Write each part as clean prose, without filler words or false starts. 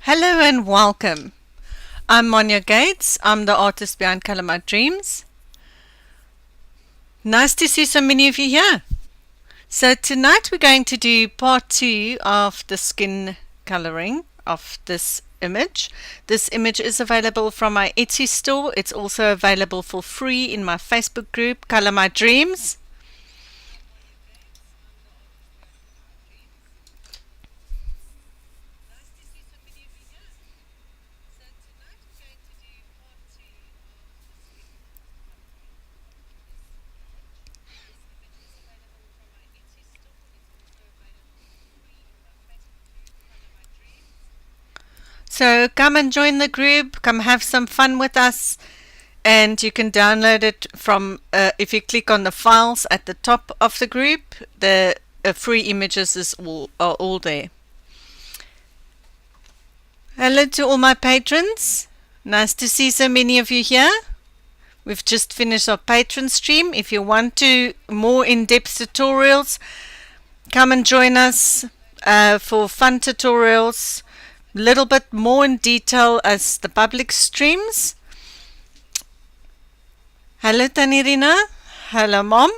Hello and welcome. I'm Monia Gates. I'm the artist behind Color My Dreams. Nice to see so many of you here. So tonight we're going to do part 2 of the skin coloring of this image. This image is available from my Etsy store. It's also available for free in my Facebook group, Color My Dreams. So come and join the group, come have some fun with us, and you can download it from, if you click on the files at the top of the group, the free images are all there. Hello to all my patrons. Nice to see so many of you here. We've just finished our patron stream. If you want to more in-depth tutorials, come and join us for fun tutorials. Little bit more in detail as the public streams. Hello Tanirina. Hello Mom.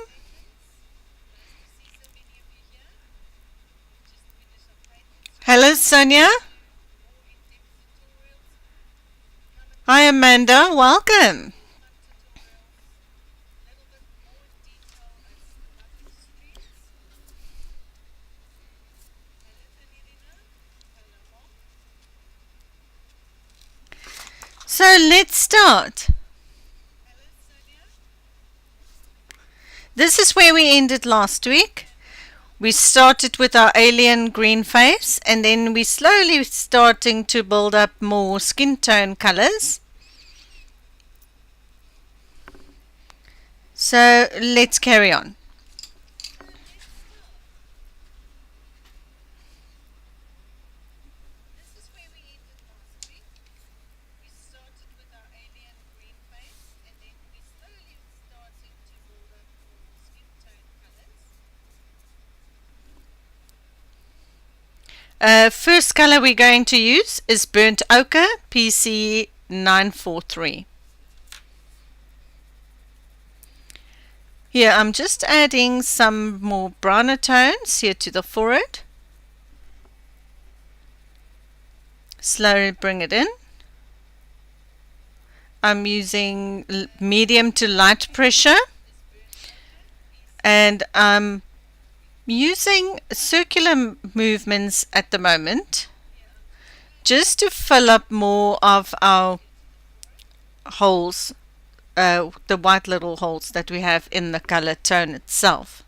Hello Sonia. Hi Amanda. Welcome. So let's start. This is where we ended last week. We started with our alien green face and then we slowly starting to build up more skin tone colors. So let's carry on. First color we're going to use is Burnt Ochre PC 943. Here I'm just adding some more browner tones here to the forehead. Slowly bring it in. I'm using medium to light pressure and I'm using circular movements at the moment just to fill up more of our holes, the white little holes that we have in the color tone itself.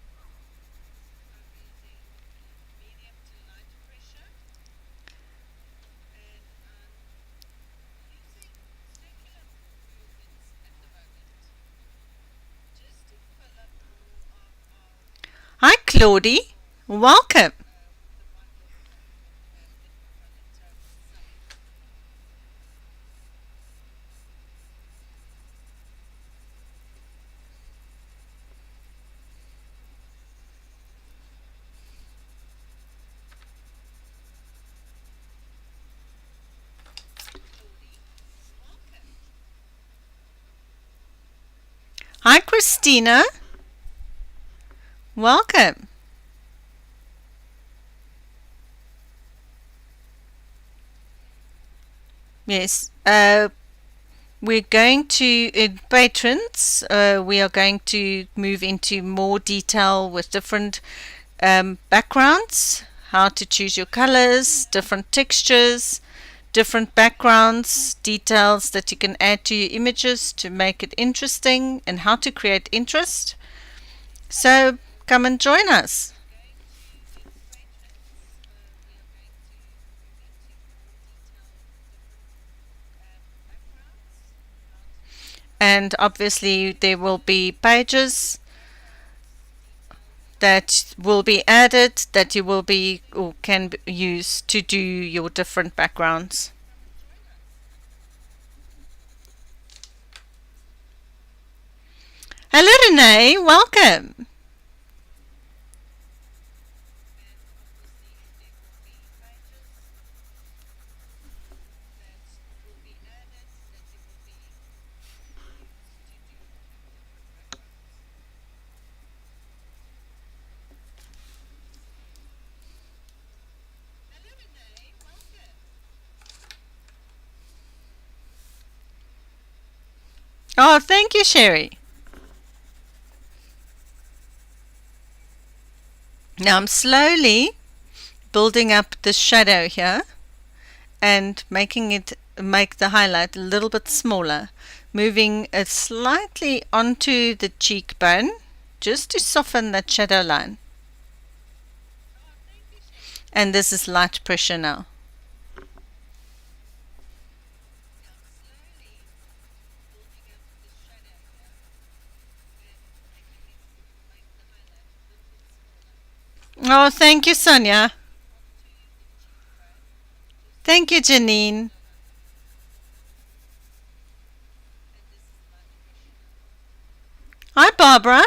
Hi Claudie, welcome. Hi Christina, welcome. Yes, we're going to, in patrons, we are going to move into more detail with different backgrounds, how to choose your colors, different textures, different backgrounds, details that you can add to your images to make it interesting, and how to create interest. So come and join us. And obviously there will be pages that will be added that you will be or can use to do your different backgrounds. Hello Renee, welcome. Oh, thank you, Sherry. Now I'm slowly building up the shadow here and make the highlight a little bit smaller, moving it slightly onto the cheekbone just to soften that shadow line. And this is light pressure now. Oh, thank you, Sonia. Thank you, Janine. Hi, Barbara.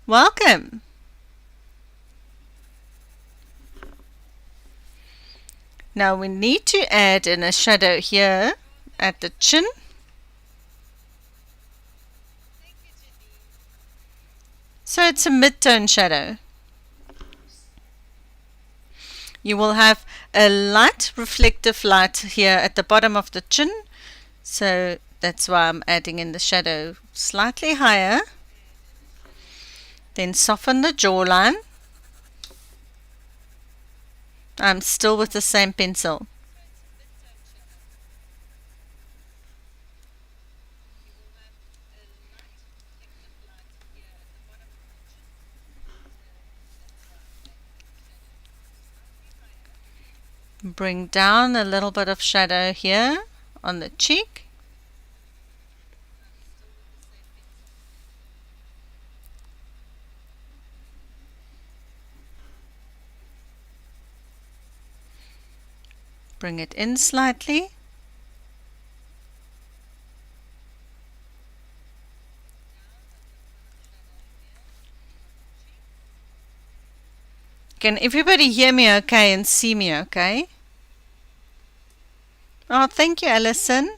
Welcome. Now we need to add in a shadow here at the chin. So it's a mid-tone shadow. You will have a light reflective light here at the bottom of the chin. So that's why I'm adding in the shadow slightly higher. Then soften the jawline. I'm still with the same pencil. Bring down a little bit of shadow here on the cheek. Bring it in slightly. Can everybody hear me okay and see me okay? Oh, thank you, Alison.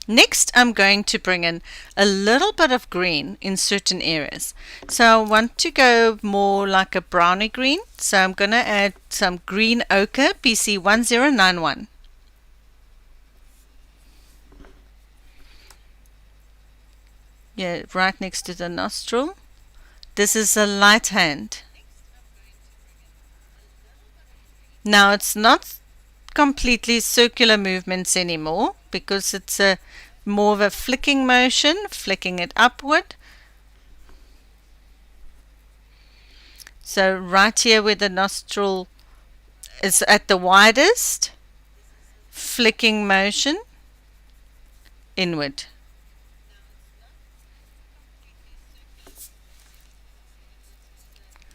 Next, I'm going to bring in a little bit of green in certain areas. So I want to go more like a browny green. So I'm going to add some Green Ochre PC1091. Yeah, right next to the nostril. This is a light hand. Now it's not completely circular movements anymore because it's a more of a flicking motion, flicking it upward. So right here where the nostril is at the widest, flicking motion inward.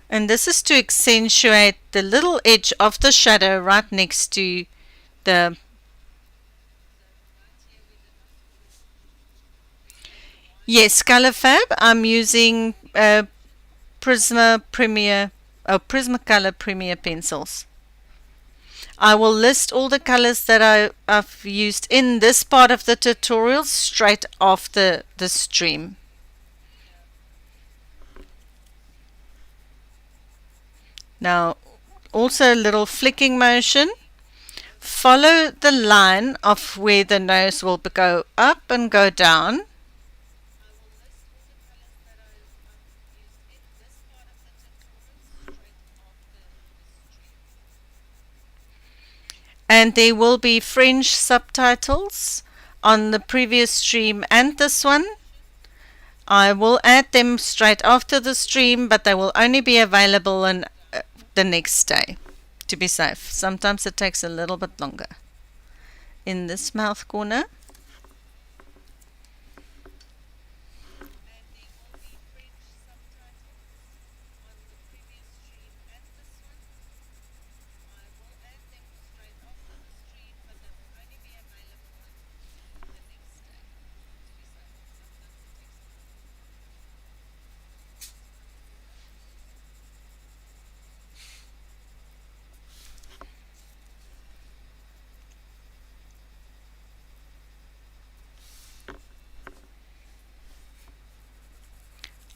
And this is to accentuate the little edge of the shadow right next to the Yes, color fab. I'm using Prismacolor Premier pencils. I will list all the colors that I've used in this part of the tutorial straight after the stream. Now, also a little flicking motion. Follow the line of where the nose will go up and go down. And there will be French subtitles on the previous stream and this one. I will add them straight after the stream, but they will only be available on the next day to be safe. Sometimes it takes a little bit longer. In this mouth corner.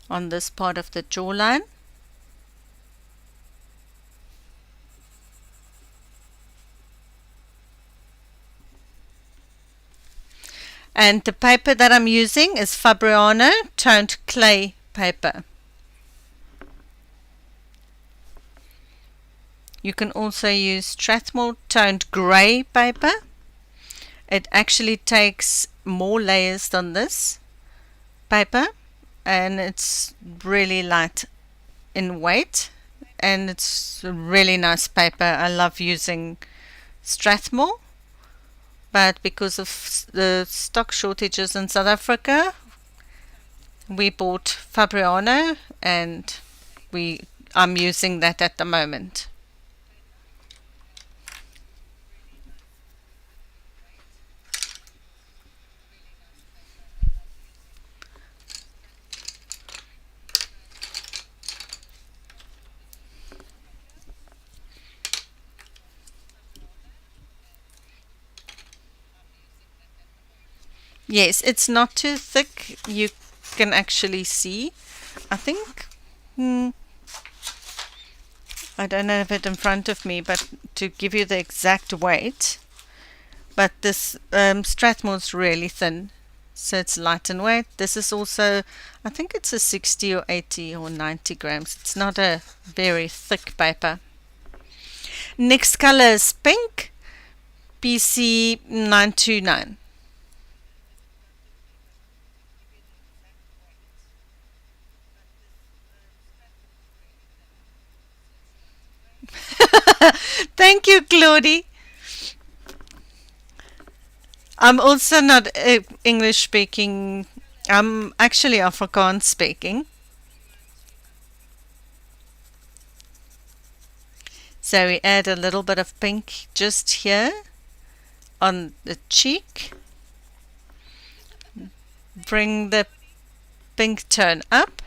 on this part of the jawline. And the paper that I'm using is Fabiano toned clay paper. You can also use Strathmore toned grey paper. It actually takes more layers than this paper, and it's really light in weight, and it's a really nice paper. I love using Strathmore, but because of the stock shortages in South Africa, we bought Fabiano, and I'm using that at the moment. Yes, it's not too thick. You can actually see. I think, I don't have it in front of me, but to give you the exact weight. But this Strathmore's really thin, so it's light in weight. This is also, I think it's a 60 or 80 or 90 grams. It's not a very thick paper. Next color is pink, PC 929. Thank you, Claudie. I'm also not English speaking. I'm actually Afrikaans speaking. So we add a little bit of pink just here on the cheek. Bring the pink tone up.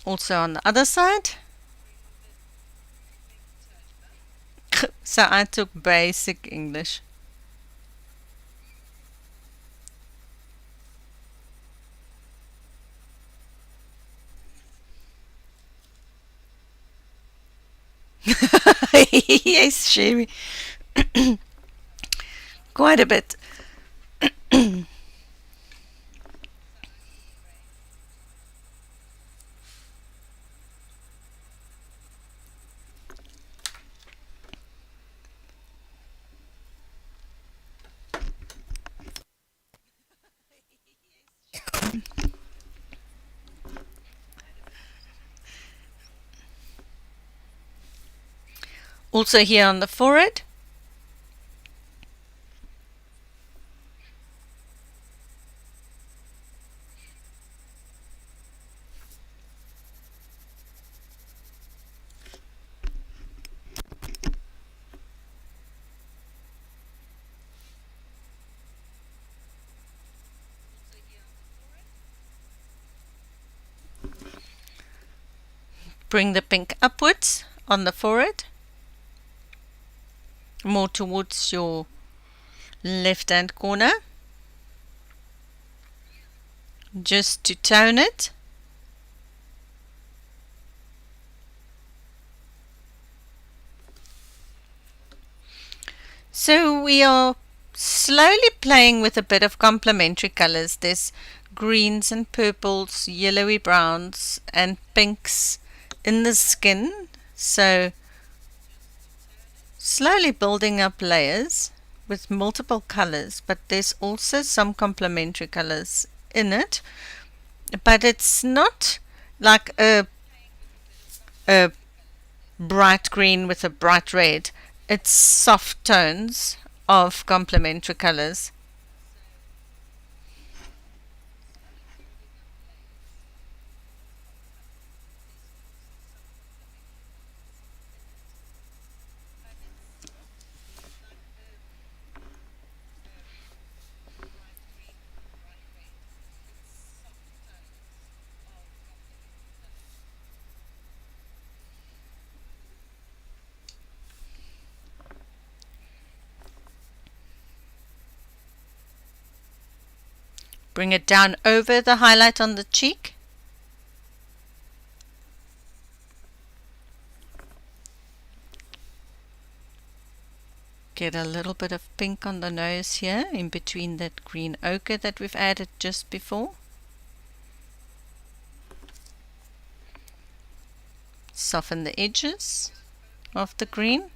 Also on the other side. So I took basic English. Yes, Sherry. Quite a bit. Also here on the forehead. Bring the pink upwards on the forehead, more towards your left hand corner, just to tone it. So we are slowly playing with a bit of complementary colors. There's greens and purples, yellowy browns and pinks in the skin. So slowly building up layers with multiple colors, but there's also some complementary colors in it. But it's not like a bright green with a bright red. It's soft tones of complementary colors. Bring it down over the highlight on the cheek. Get a little bit of pink on the nose here, in between that green ochre that we've added just before. Soften the edges of the green.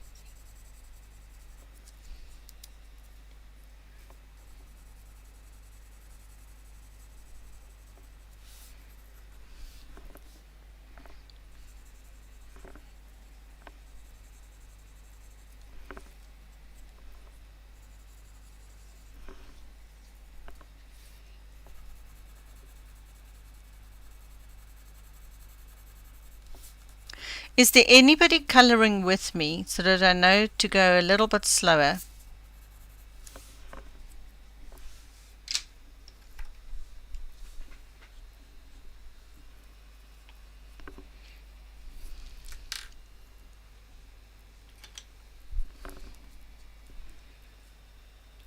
Is there anybody coloring with me so that I know to go a little bit slower?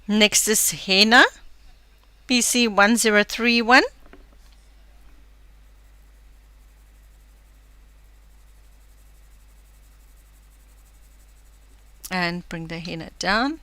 Next is Henna, PC 1031. And bring the henna down.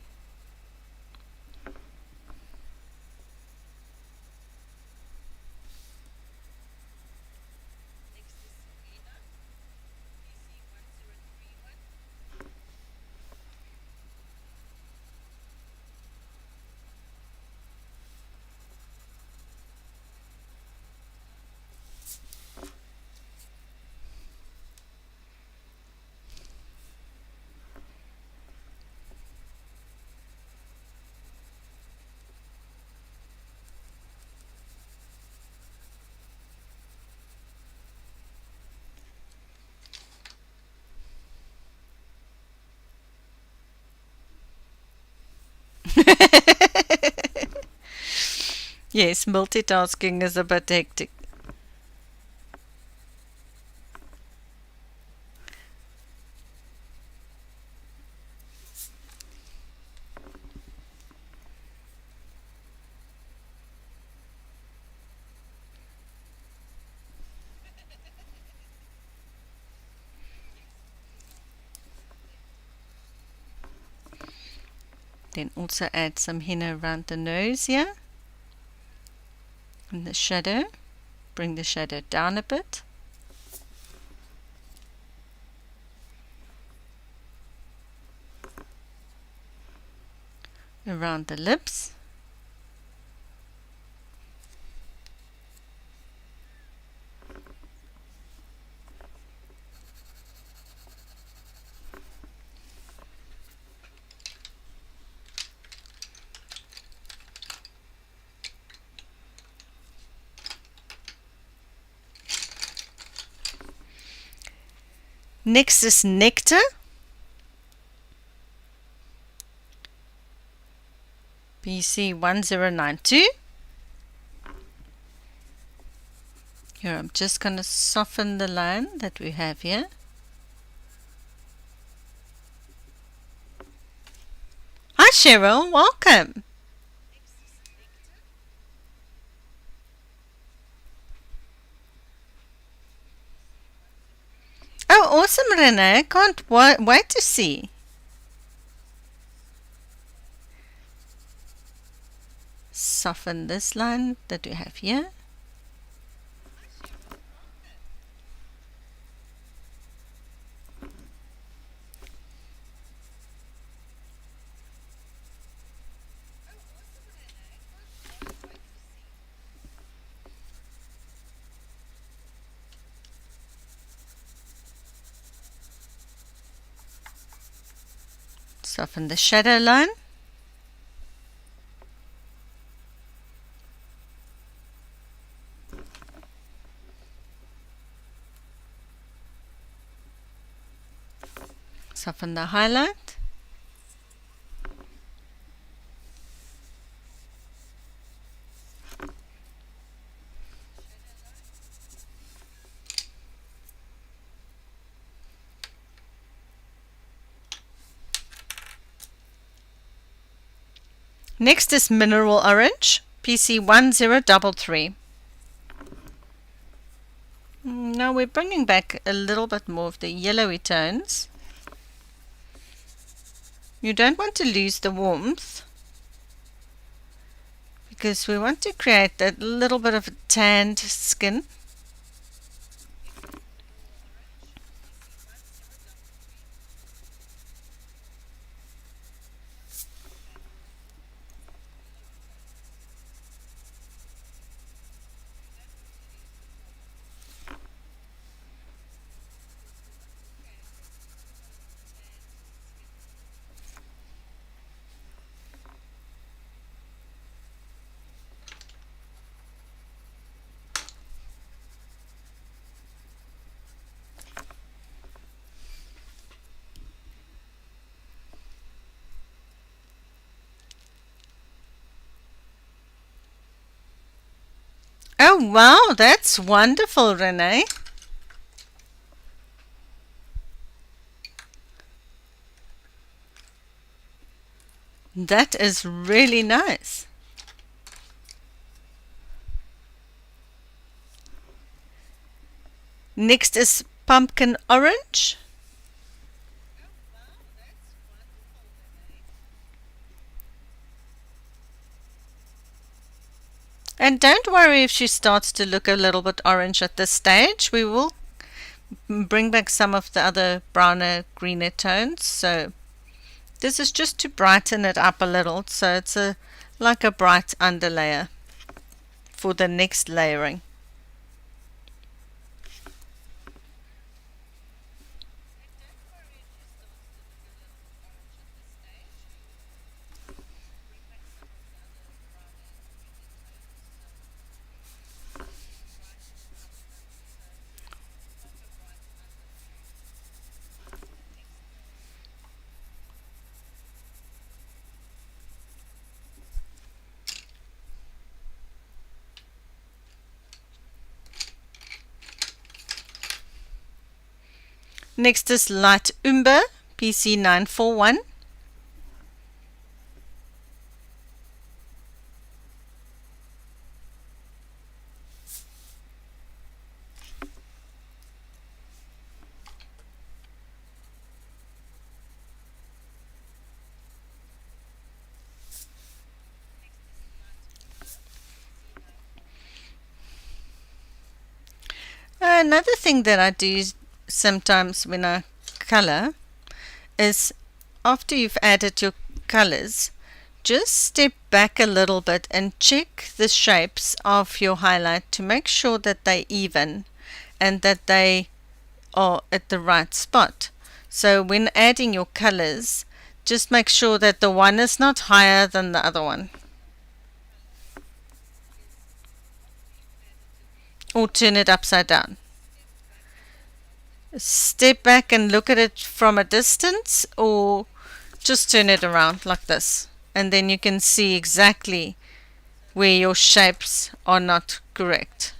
Yes, multitasking is a bit hectic. Then also add some henna around the nose here. And the shadow. Bring the shadow down a bit. Around the lips. Next is Nectar. BC 1092. Here I'm just going to soften the line that we have here. Hi Cheryl, welcome. Oh, awesome, Renee. Can't wait to see. Soften this line that we have here. Soften the shadow line. Soften the highlight. Next is Mineral Orange. PC1033. Now we're bringing back a little bit more of the yellowy tones. You don't want to lose the warmth because we want to create that little bit of a tanned skin. Oh wow, that's wonderful, Renee. That is really nice. Next is pumpkin orange. And don't worry if she starts to look a little bit orange at this stage. We will bring back some of the other browner, greener tones. So this is just to brighten it up a little. So it's like a bright underlayer for the next layering. Next is Light Umber, PC941. Another thing that I do sometimes when I color is after you've added your colors, just step back a little bit and check the shapes of your highlight to make sure that they're even and that they are at the right spot. So when adding your colors, just make sure that the one is not higher than the other one. Or turn it upside down. Step back and look at it from a distance, or just turn it around like this, and then you can see exactly where your shapes are not correct.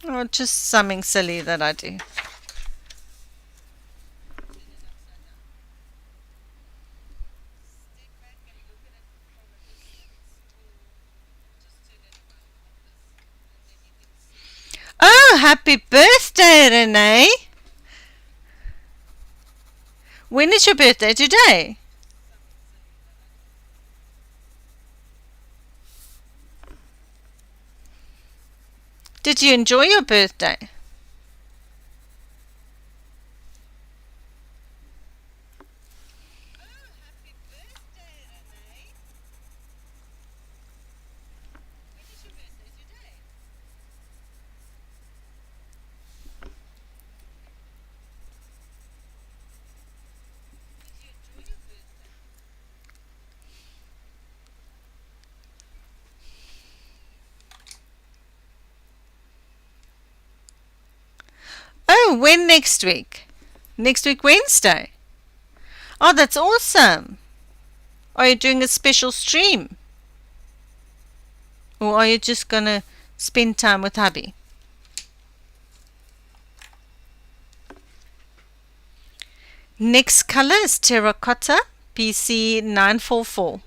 Or just something silly that I do. Oh, happy birthday, Renee! When is your birthday? Today? Did you enjoy your birthday? Oh, when next week? Next week, Wednesday. Oh, that's awesome. Are you doing a special stream? Or are you just going to spend time with hubby? Next color is Terra Cotta, PC944.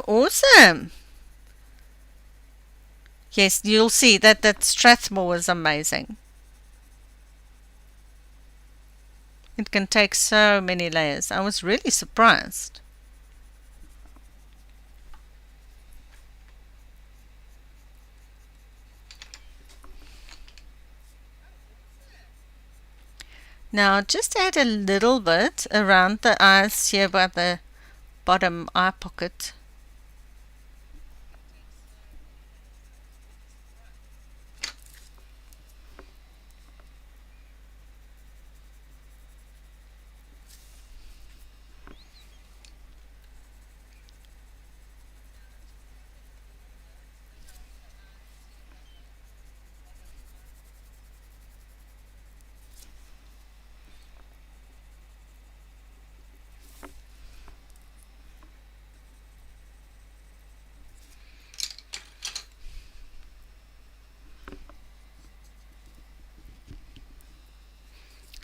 awesome. Yes, you'll see that Strathmore was amazing. It can take so many layers. I was really surprised. Now just add a little bit around the eyes here by the bottom eye pocket.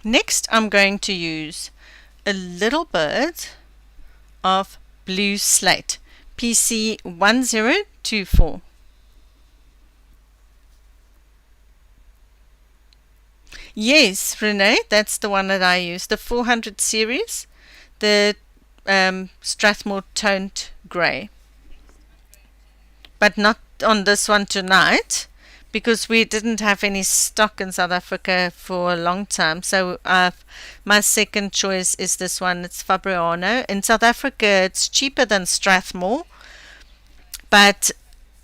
Next, I'm going to use a little bit of Blue Slate, PC1024. Yes, Renee, that's the one that I use, the 400 series, the Strathmore Toned Grey. But not on this one tonight, because we didn't have any stock in South Africa for a long time. So my second choice is this one. It's Fabiano. In South Africa, it's cheaper than Strathmore, but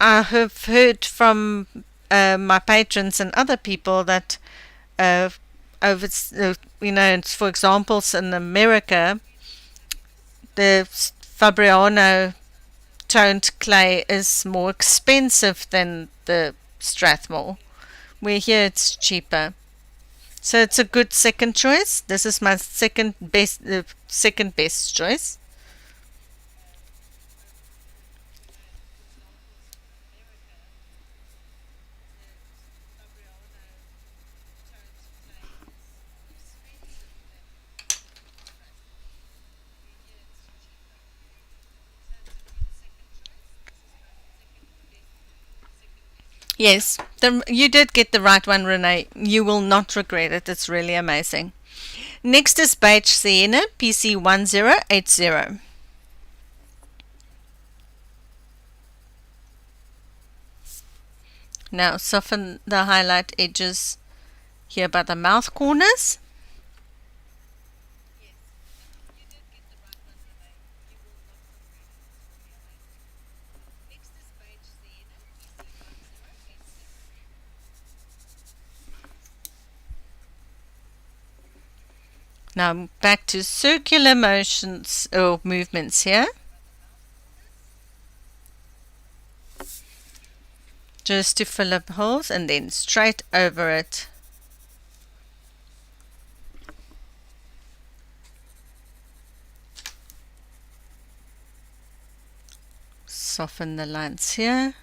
I have heard from my patrons and other people that over, for examples in America, the Fabiano toned clay is more expensive than the Strathmore, where here it's cheaper. So it's a good second choice. This is my second best choice. Yes, you did get the right one, Renee. You will not regret it. It's really amazing. Next is Beige Sienna, PC1080. Now soften the highlight edges here by the mouth corners. Now back to circular motions or movements here. Just to fill up holes and then straight over it. Soften the lines here.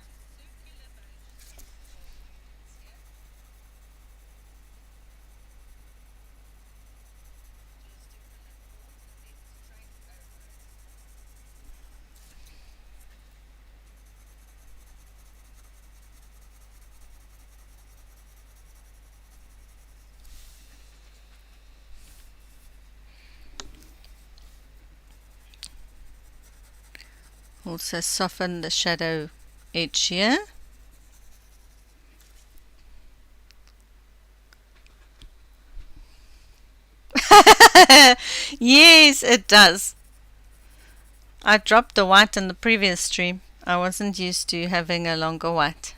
Also soften the shadow edge here. Yes, it does. I dropped the white in the previous stream. I wasn't used to having a longer white.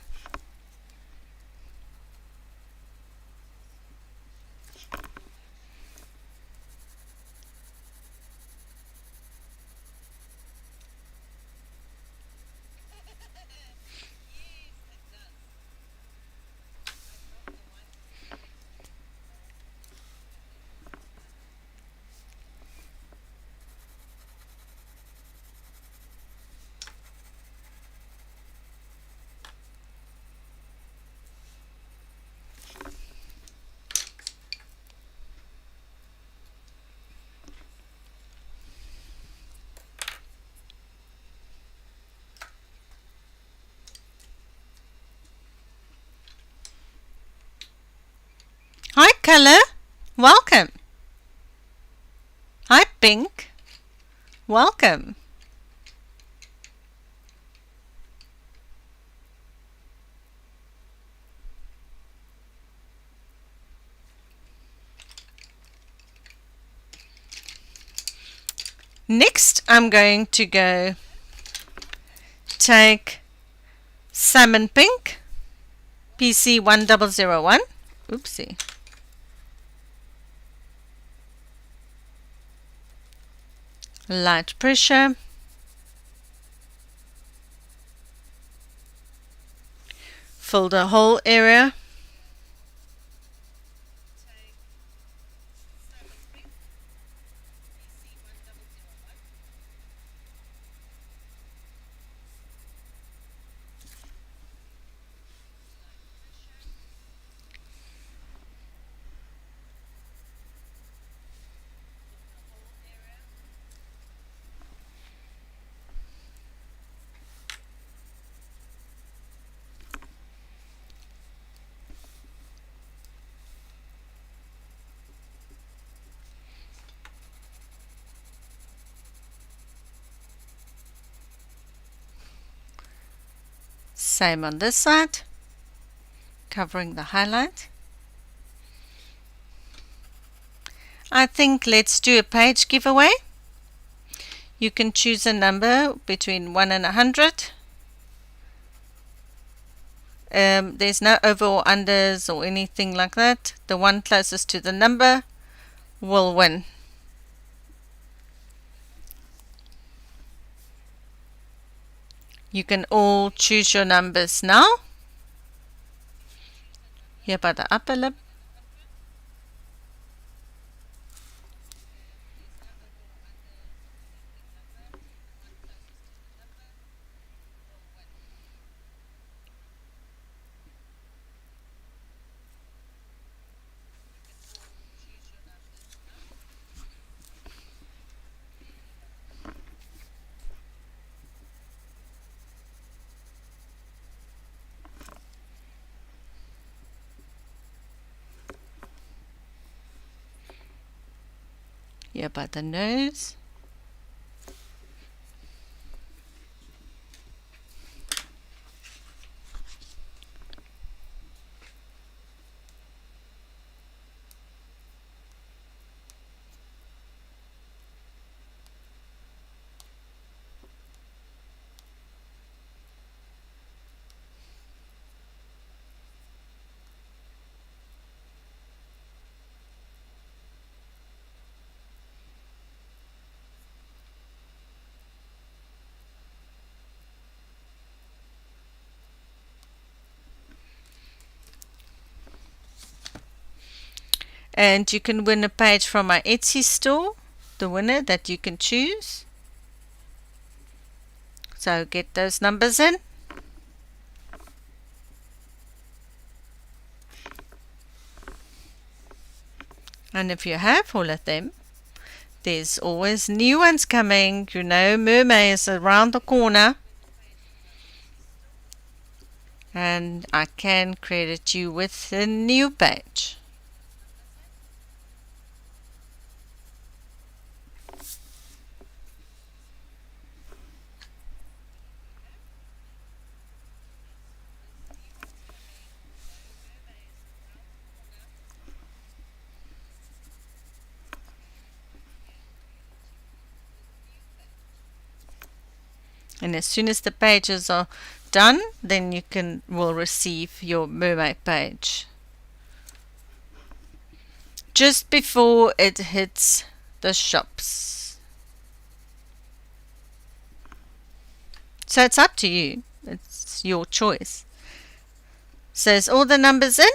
color. Welcome. Hi, Pink. Welcome. Next, I'm going to go take Salmon Pink, PC 1001. Oopsie. Light pressure. Fill the whole area. Same on this side, covering the highlight. I think let's do a page giveaway. You can choose a number between 1 and 100. There's no over or unders or anything like that. The one closest to the number will win. You can all choose your numbers now. Here by the upper lip. Here by the nose. And you can win a page from my Etsy store, the winner that you can choose. So get those numbers in. And if you have all of them, there's always new ones coming. You know, Mermaid is around the corner. And I can credit you with a new page. And as soon as the pages are done, then you will receive your mermaid page just before it hits the shops. So it's up to you. It's your choice. So is all the numbers in?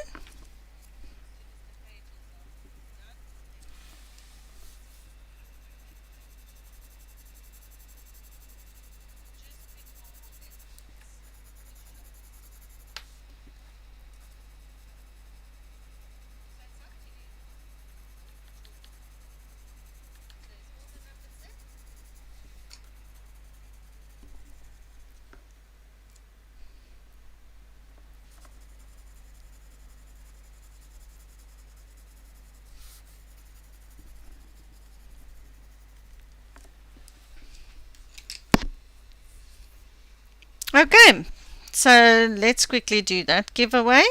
Okay, so let's quickly do that giveaway.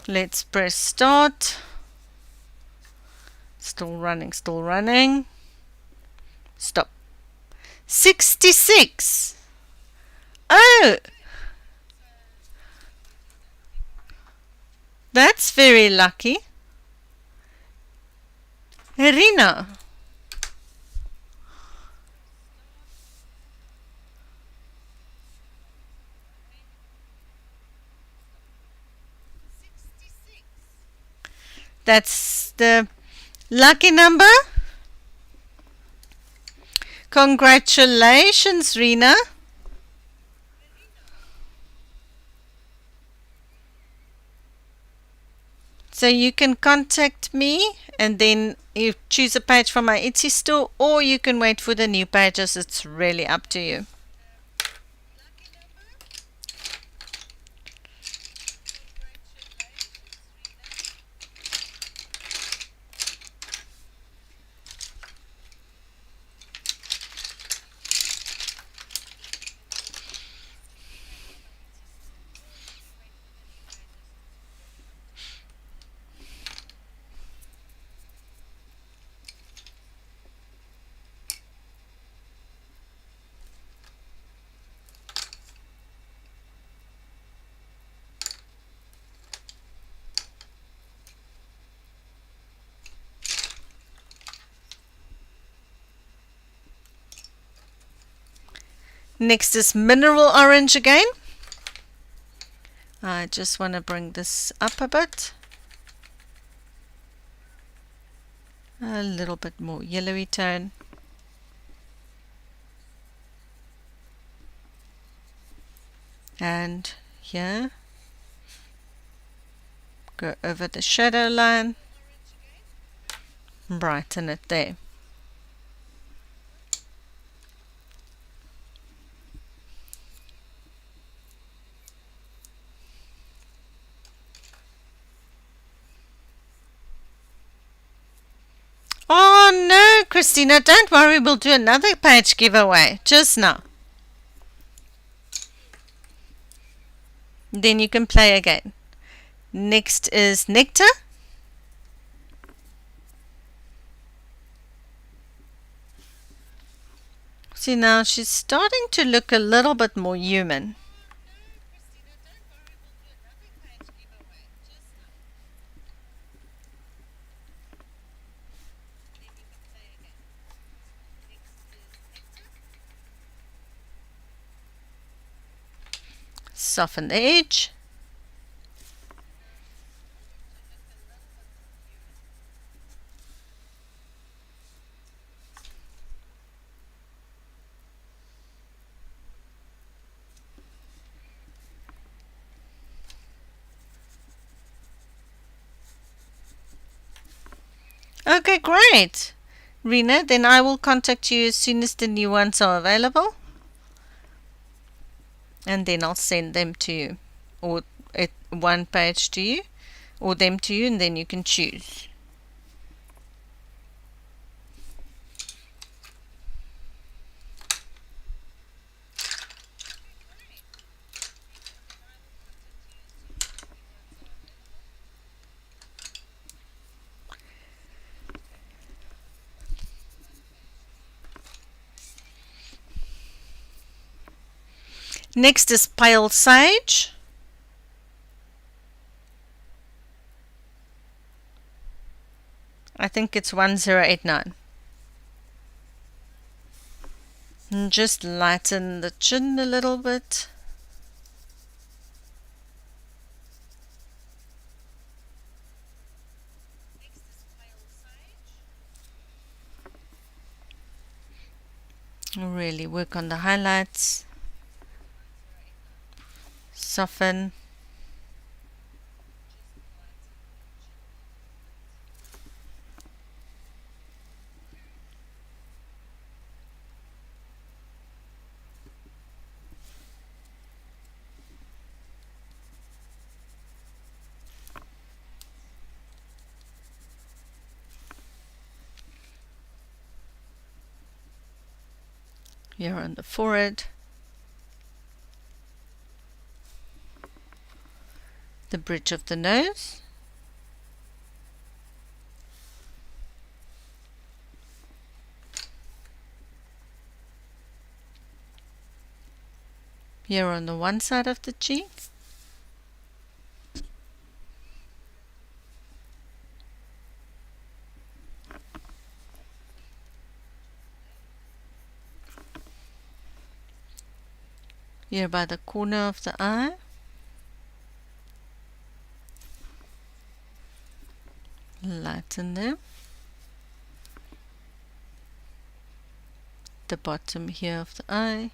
Let's press start. Still running, still running. Stop. 66. Oh, that's very lucky. Rina. That's the lucky number. Congratulations, Rina. So you can contact me and then you choose a page from my Etsy store, or you can wait for the new pages. It's really up to you. Next is mineral orange again. I just want to bring this up a bit. A little bit more yellowy tone. And here, go over the shadow line, brighten it there. Oh no, Christina, don't worry, we'll do another page giveaway just now. Then you can play again. Next is Nectar. See, now she's starting to look a little bit more human. Soften the edge. Okay, great. Rena, then I will contact you as soon as the new ones are available. And then I'll send them to you. Or one page to you. Or them to you, and then you can choose. Next is Pale Sage. I think it's 1089. And just lighten the chin a little bit. Really work on the highlights. Soften. here on the forehead, the bridge of the nose, here on the one side of the cheek, here by the corner of the eye, lighten there, the bottom here of the eye,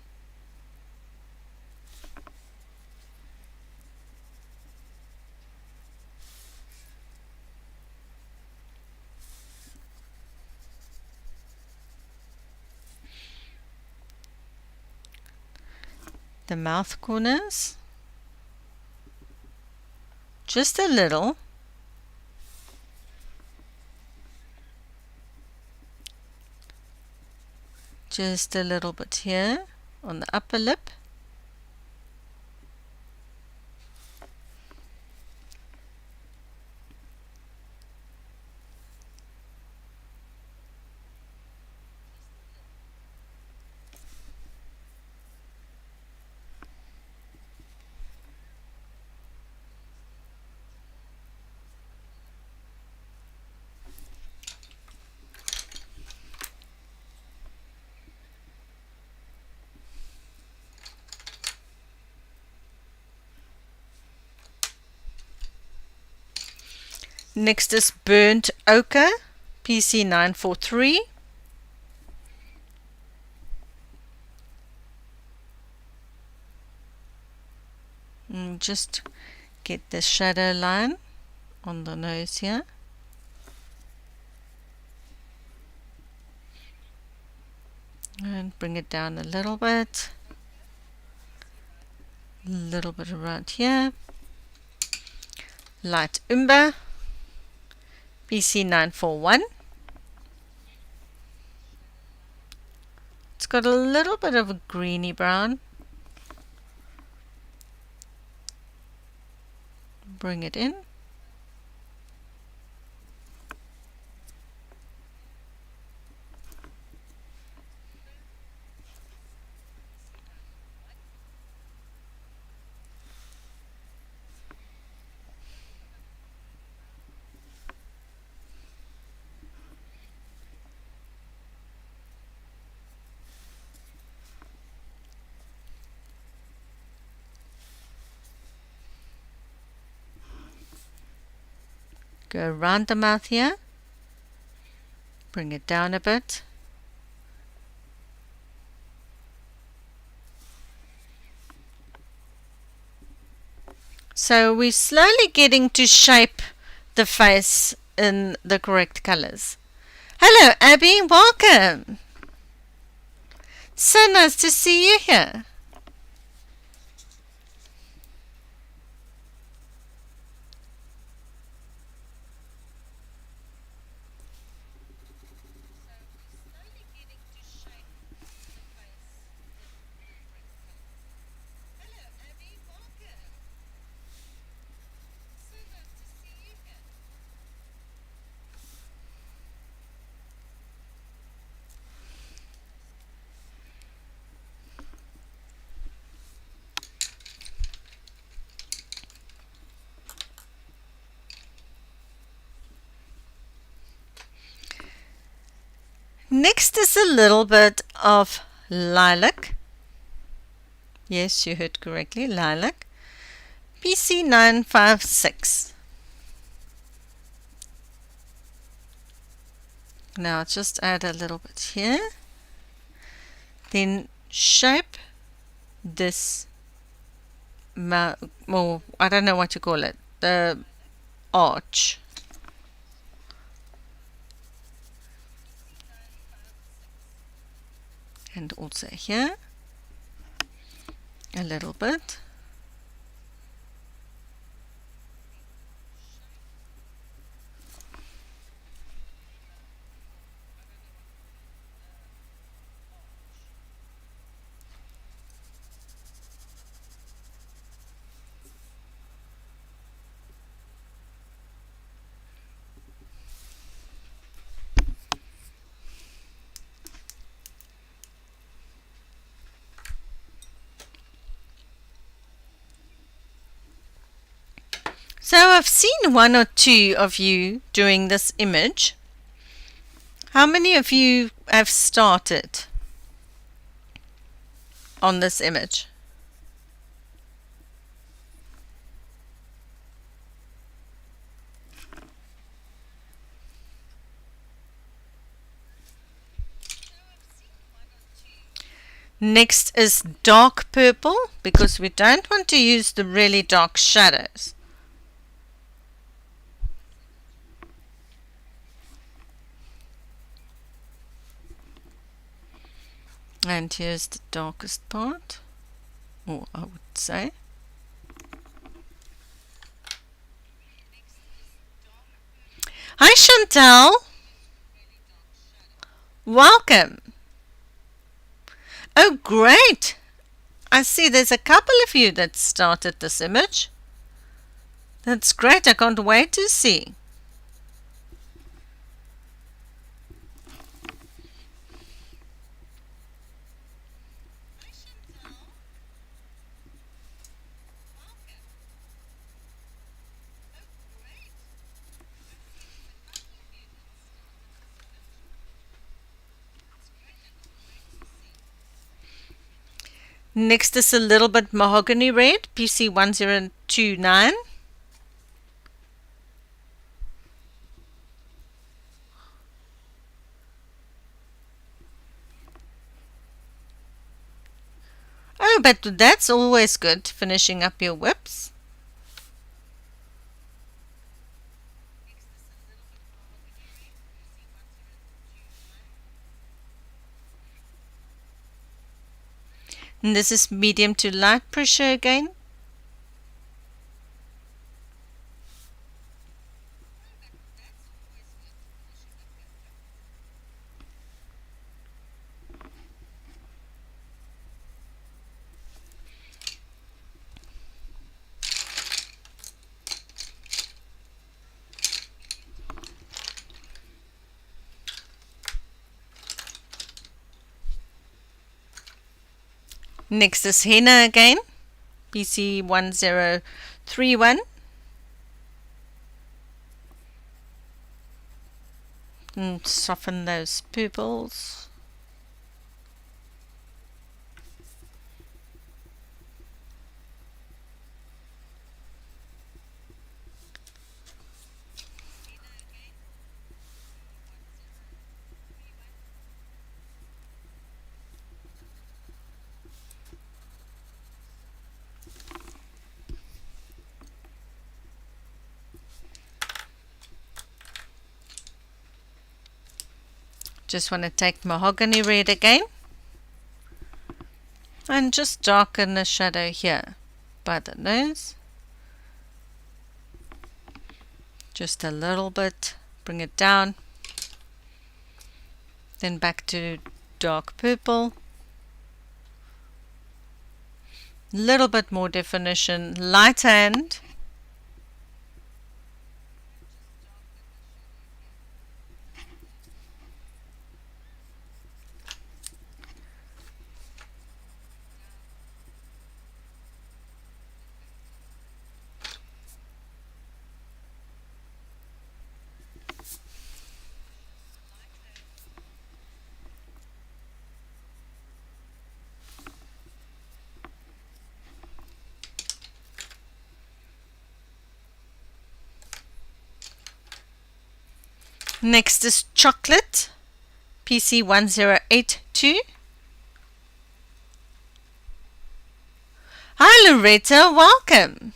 the mouth corners, just a little, just a little bit here on the upper lip, next is Burnt Ochre, PC943. And just get the shadow line on the nose here. And bring it down a little bit around here. Light Umber, PC941. It's got a little bit of a greeny brown. Bring it in. Go around the mouth here, bring it down a bit, so we're slowly getting to shape the face in the correct colors. Hello Abby, welcome. So nice to see you here. Next is a little bit of lilac. Yes, you heard correctly, lilac. PC956. Now just add a little bit here. Then shape this, well, I don't know what to call it, the arch. And also here a little bit. So I've seen one or two of you doing this image. How many of you have started on this image? Next is dark purple, because we don't want to use the really dark shadows. And here's the darkest part, or I would say. Hi Chantal, welcome. Oh great, I see there's a couple of you that started this image. That's great, I can't wait to see. Next is a little bit Mahogany Red, PC1029. Oh, but that's always good, finishing up your whips. And this is medium to light pressure again. Next is Henna again, PC1031. And soften those purples. Just want to take Mahogany Red again and just darken the shadow here by the nose. Just a little bit, bring it down, then back to dark purple, little bit more definition, light hand, next is chocolate, PC1082. Hi Loretta, welcome.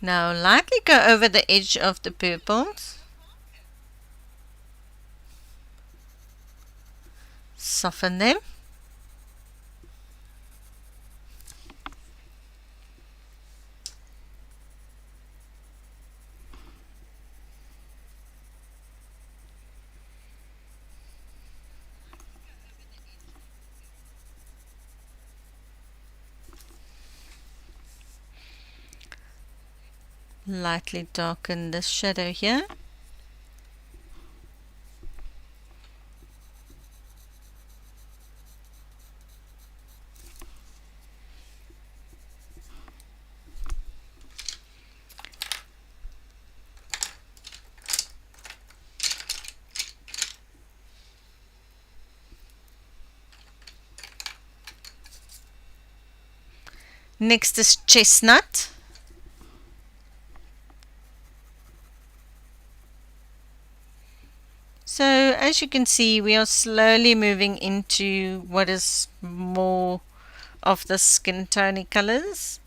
Now lightly go over the edge of the purples. Soften them. Lightly darken this shadow here. Next is Chestnut. So as you can see, we are slowly moving into what is more of the skin tony colors.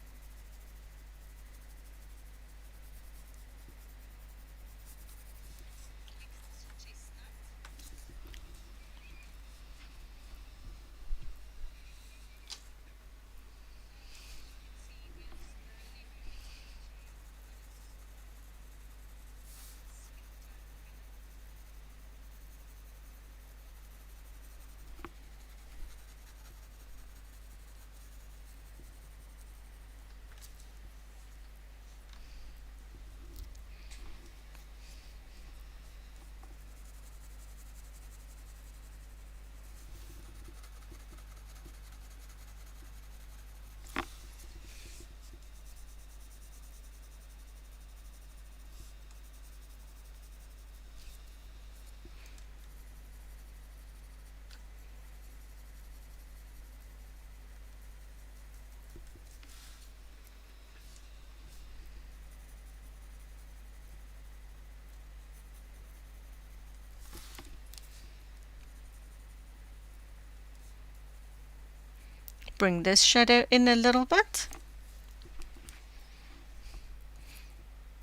Bring this shadow in a little bit.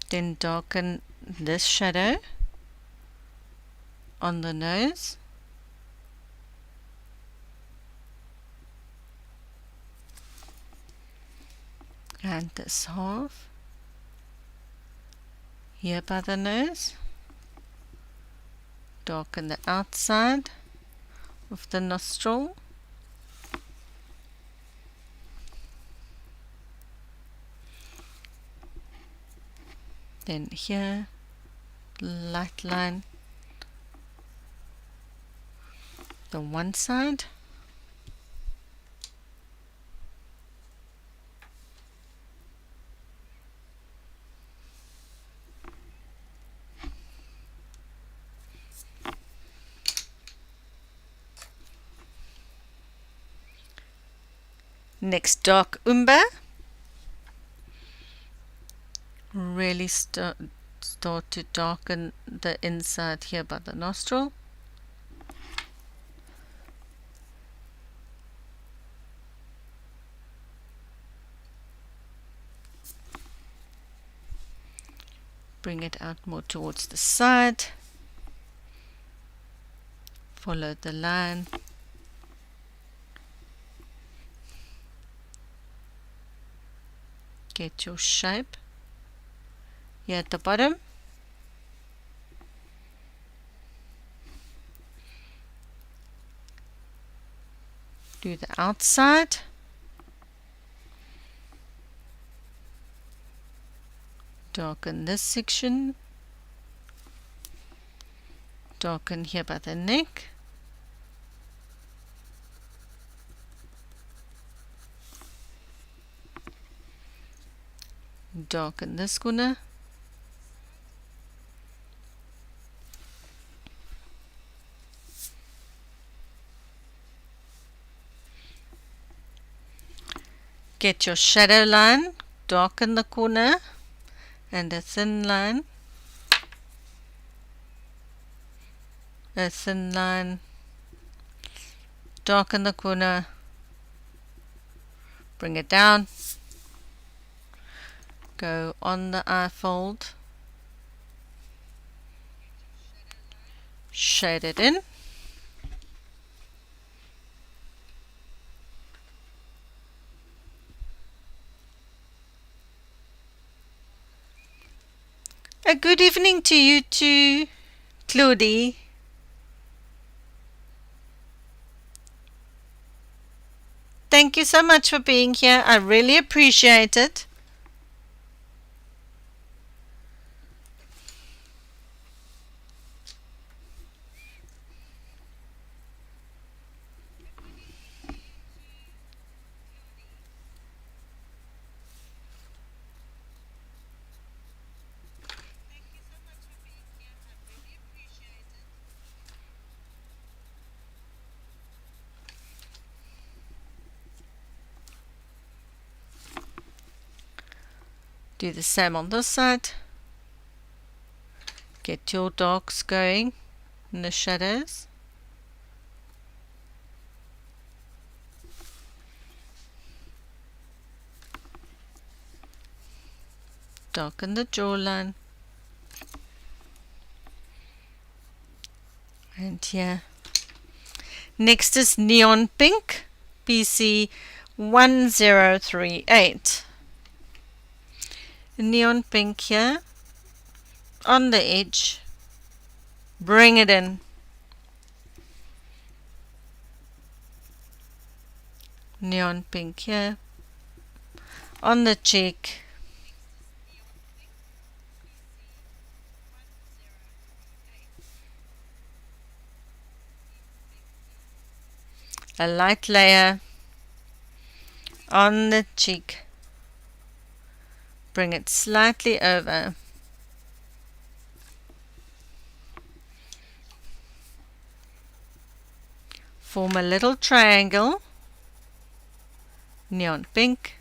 Then darken this shadow on the nose. And this half here by the nose. Darken the outside of the nostril. Then here, light line the one side. Next, Dark Umber. Really start to darken the inside here by the nostril. Bring it out more towards the side. Follow the line. Get your shape here at the bottom. Do the outside. Darken this section. Darken here by the neck. Darken this corner. Get your shadow line, darken the corner and a thin line, darken the corner, bring it down, go on the eye fold, shade it in. A good evening to you too, Claudie. Thank you so much for being here. I really appreciate it. Do the same on this side. Get your darks going in the shadows. Darken the jawline. And here. Next is Neon Pink, PC 1038. Neon Pink here. On the edge. Bring it in. Neon Pink here. On the cheek. A light layer on the cheek. Bring it slightly over. Form a little triangle. Neon pink.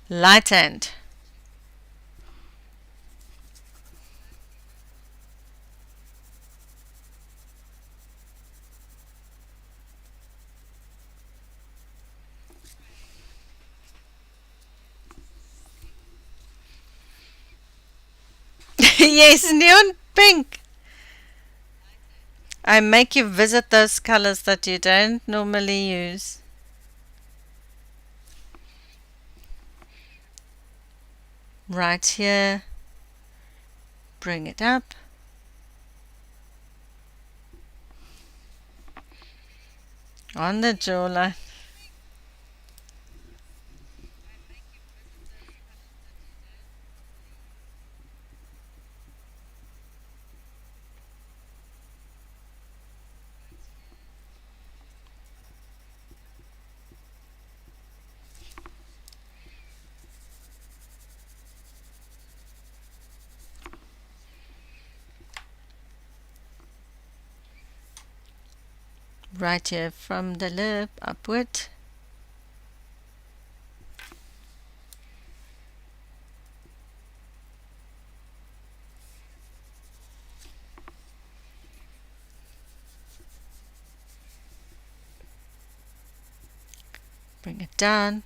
Light end. Yes, neon pink. I make you visit those colors that you don't normally use. Right here. Bring it up. On the jawline. Right here from the lip upward. Bring it down.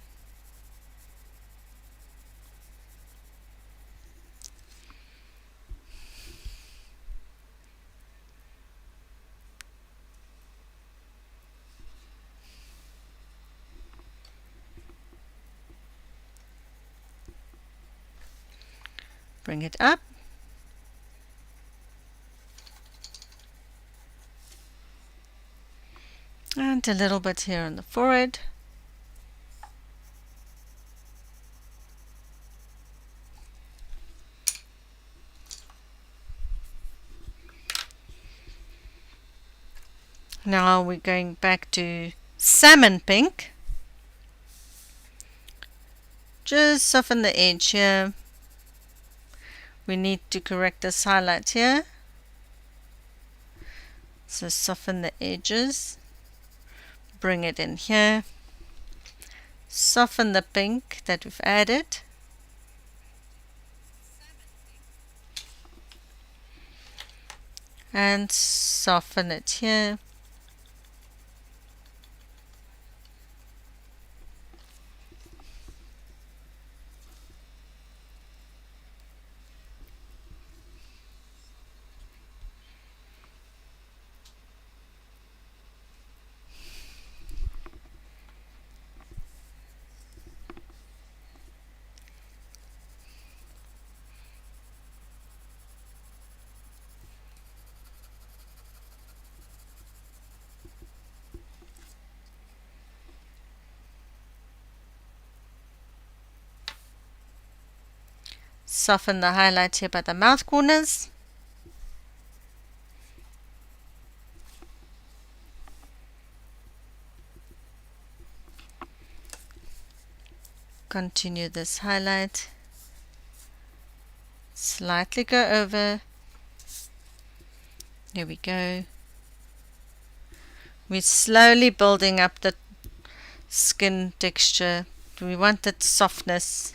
Bring it up. And a little bit here on the forehead. Now we're going back to Salmon Pink. Just soften the edge here. We need to correct this highlight here. So soften the edges. Bring it in here. Soften the pink that we've added. And soften it here. Soften the highlight here by the mouth corners. Continue this highlight. Slightly go over. There we go. We're slowly building up the skin texture. We want that softness.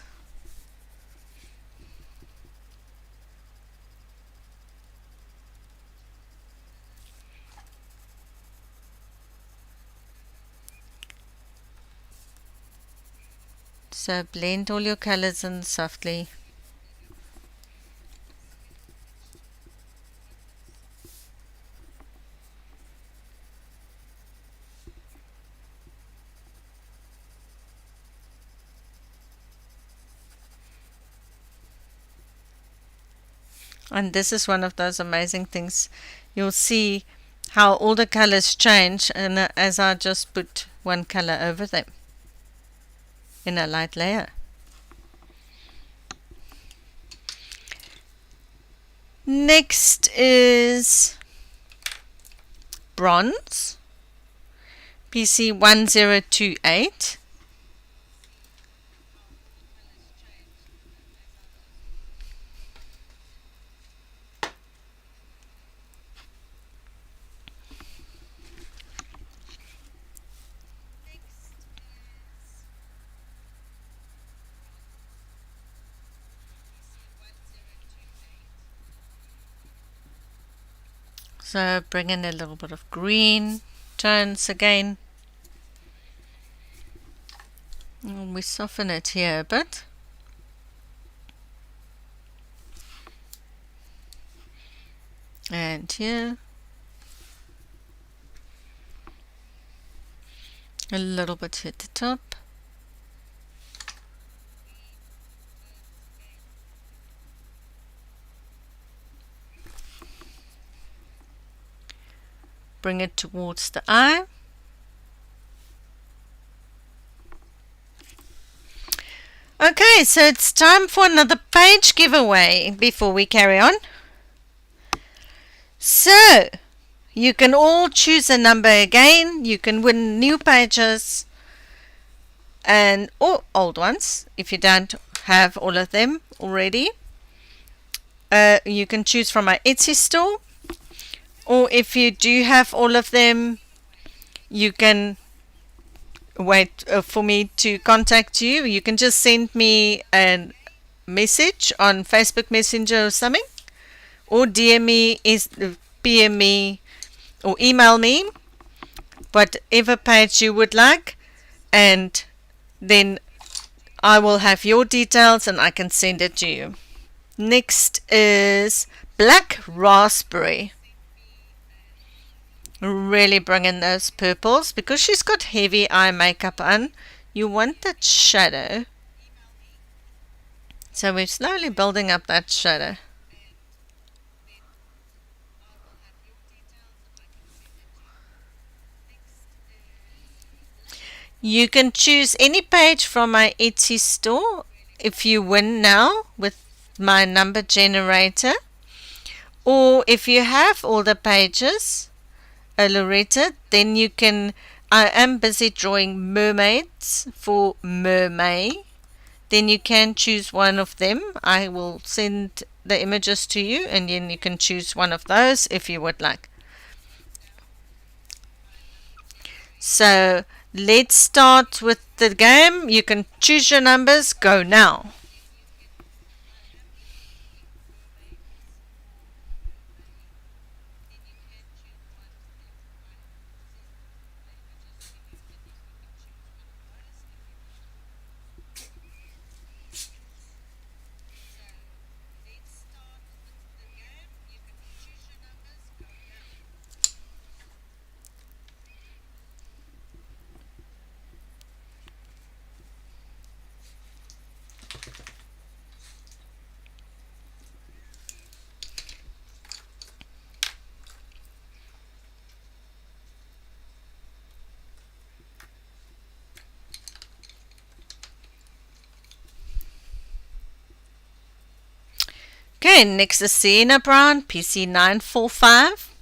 So blend all your colors in softly. And this is one of those amazing things. You'll see how all the colors change, and as I just put one color over them in a light layer. Next is bronze, PC 1028. So bring in a little bit of green tones again. And we soften it here a bit. And here. A little bit at the top. Bring it towards the eye. Okay, so it's time for another page giveaway before we carry on. So, you can all choose a number again. You can win new pages and or old ones if you don't have all of them already. You can choose from my Etsy store. Or if you do have all of them, you can wait for me to contact you. You can just send me a message on Facebook Messenger or something, or DM me, PM me, or email me, whatever page you would like, and then I will have your details and I can send it to you. Next is black raspberry. Really bring in those purples because she's got heavy eye makeup on. You want that shadow. So we're slowly building up that shadow. You can choose any page from my Etsy store if you win now with my number generator, or if you have all the pages, Loretta, then you can. I am busy drawing mermaids for Mermay. Then you can choose one of them. I will send the images to you, and then you can choose one of those if you would like. So let's start with the game. You can choose your numbers. Go now. Okay, next is Sienna Brown, PC 945.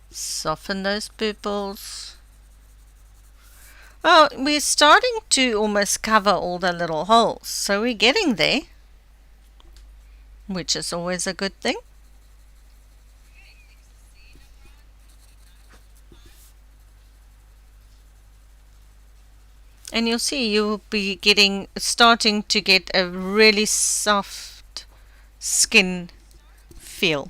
Soften those purples. Oh, we're starting to almost cover all the little holes, so we're getting there, which is always a good thing. And you'll see you'll be starting to get a really soft skin feel.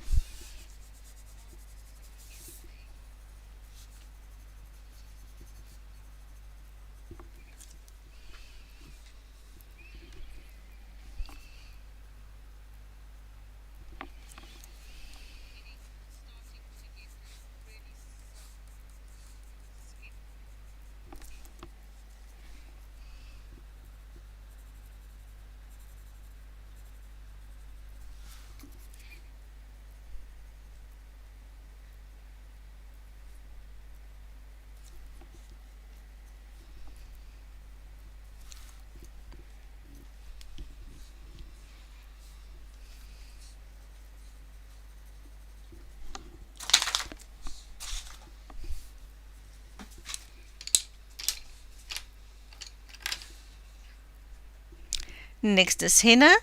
Next is henna.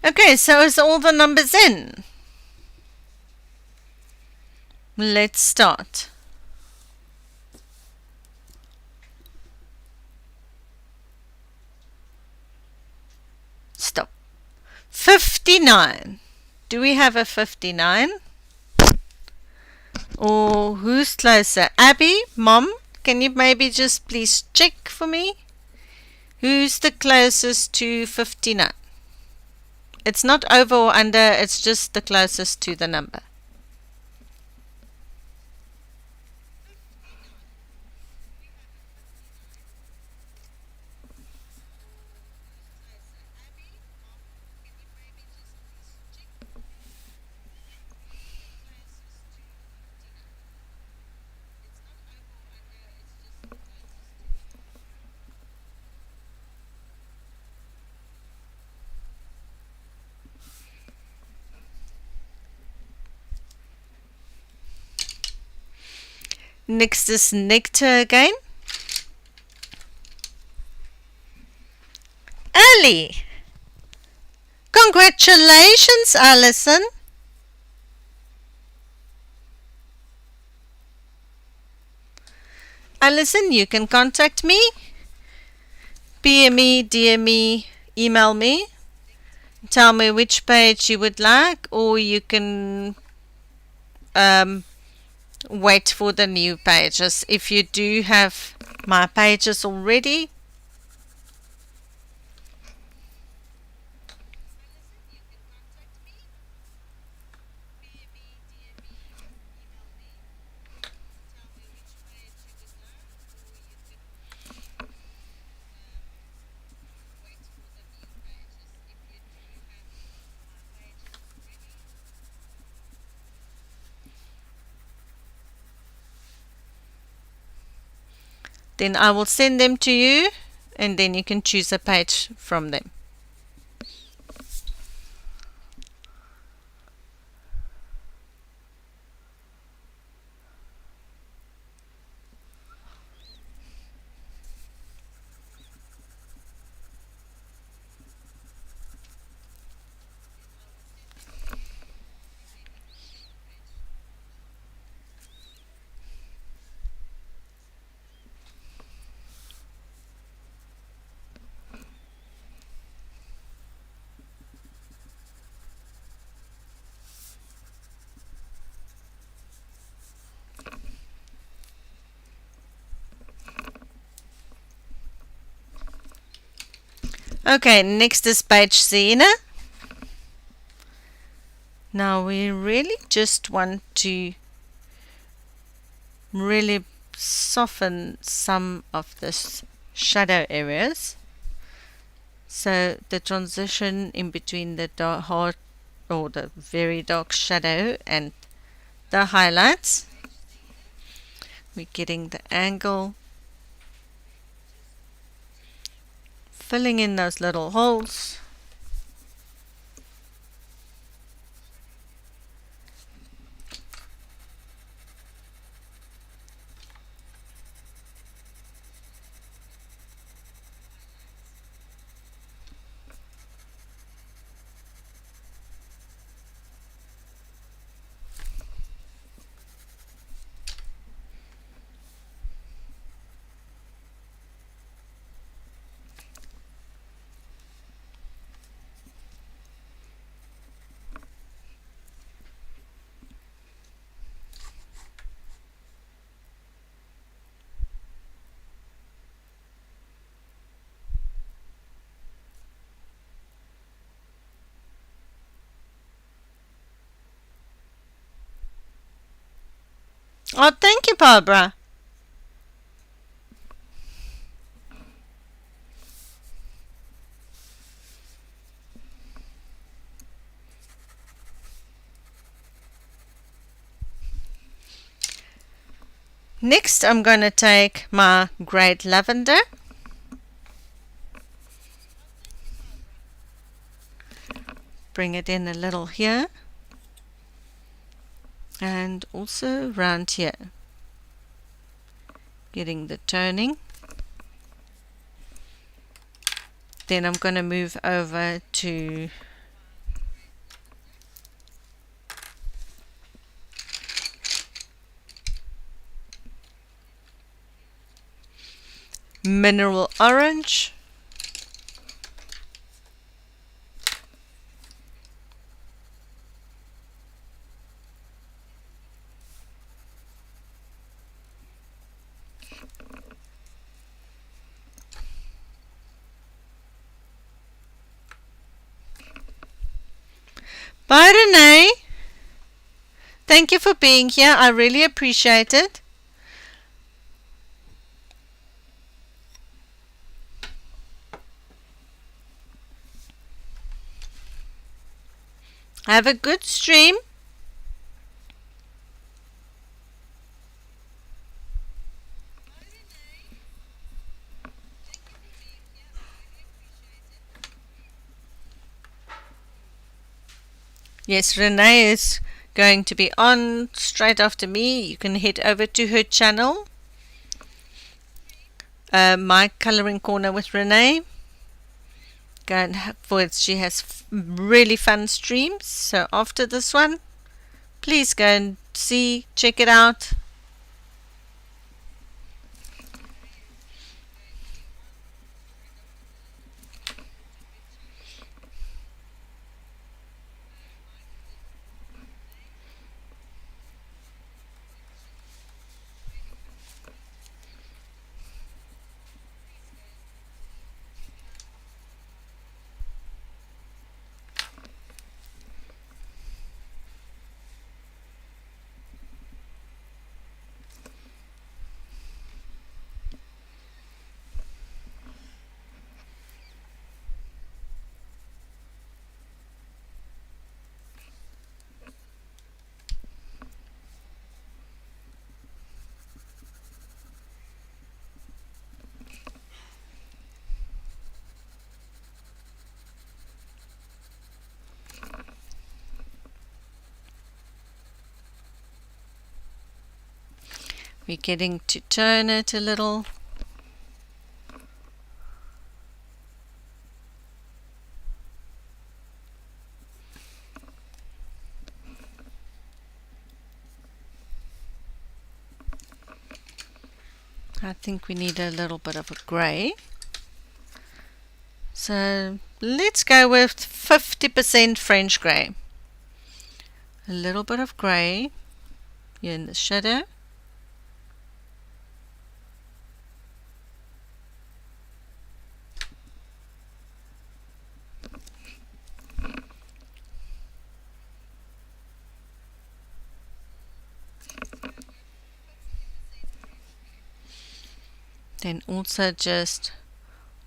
Okay, so is all the numbers in? Let's start. Stop. 59. Do we have a 59? Or who's closer? Abby, Mom, can you maybe just please check for me? Who's the closest to 59? It's not over or under, it's just the closest to the number. Next is Nectar again. Ali! Congratulations, Alison! Alison, you can contact me, PM me, DM me, email me, tell me which page you would like, or you can wait for the new pages. If you do have my pages already, then I will send them to you and then you can choose a page from them. Okay, next is Beige Sienna. Now we really just want to really soften some of this shadow areas. So the transition in between the dark, hard or the very dark shadow and the highlights. We're getting the angle, filling in those little holes. Oh, thank you, Barbara. Next, I'm going to take my Greyed Lavender. Bring it in a little here. And also around here. Getting the toning. Then I'm going to move over to Mineral Orange. Bye, Renee. Thank you for being here. I really appreciate it. Have a good stream. Yes, Renee is going to be on straight after me. You can head over to her channel, My Coloring Corner with Renee. Go and she has really fun streams. So after this one, please go and check it out. We're getting to turn it a little. I think we need a little bit of a grey. So let's go with 50% French grey. A little bit of grey here in the shadow. Then also just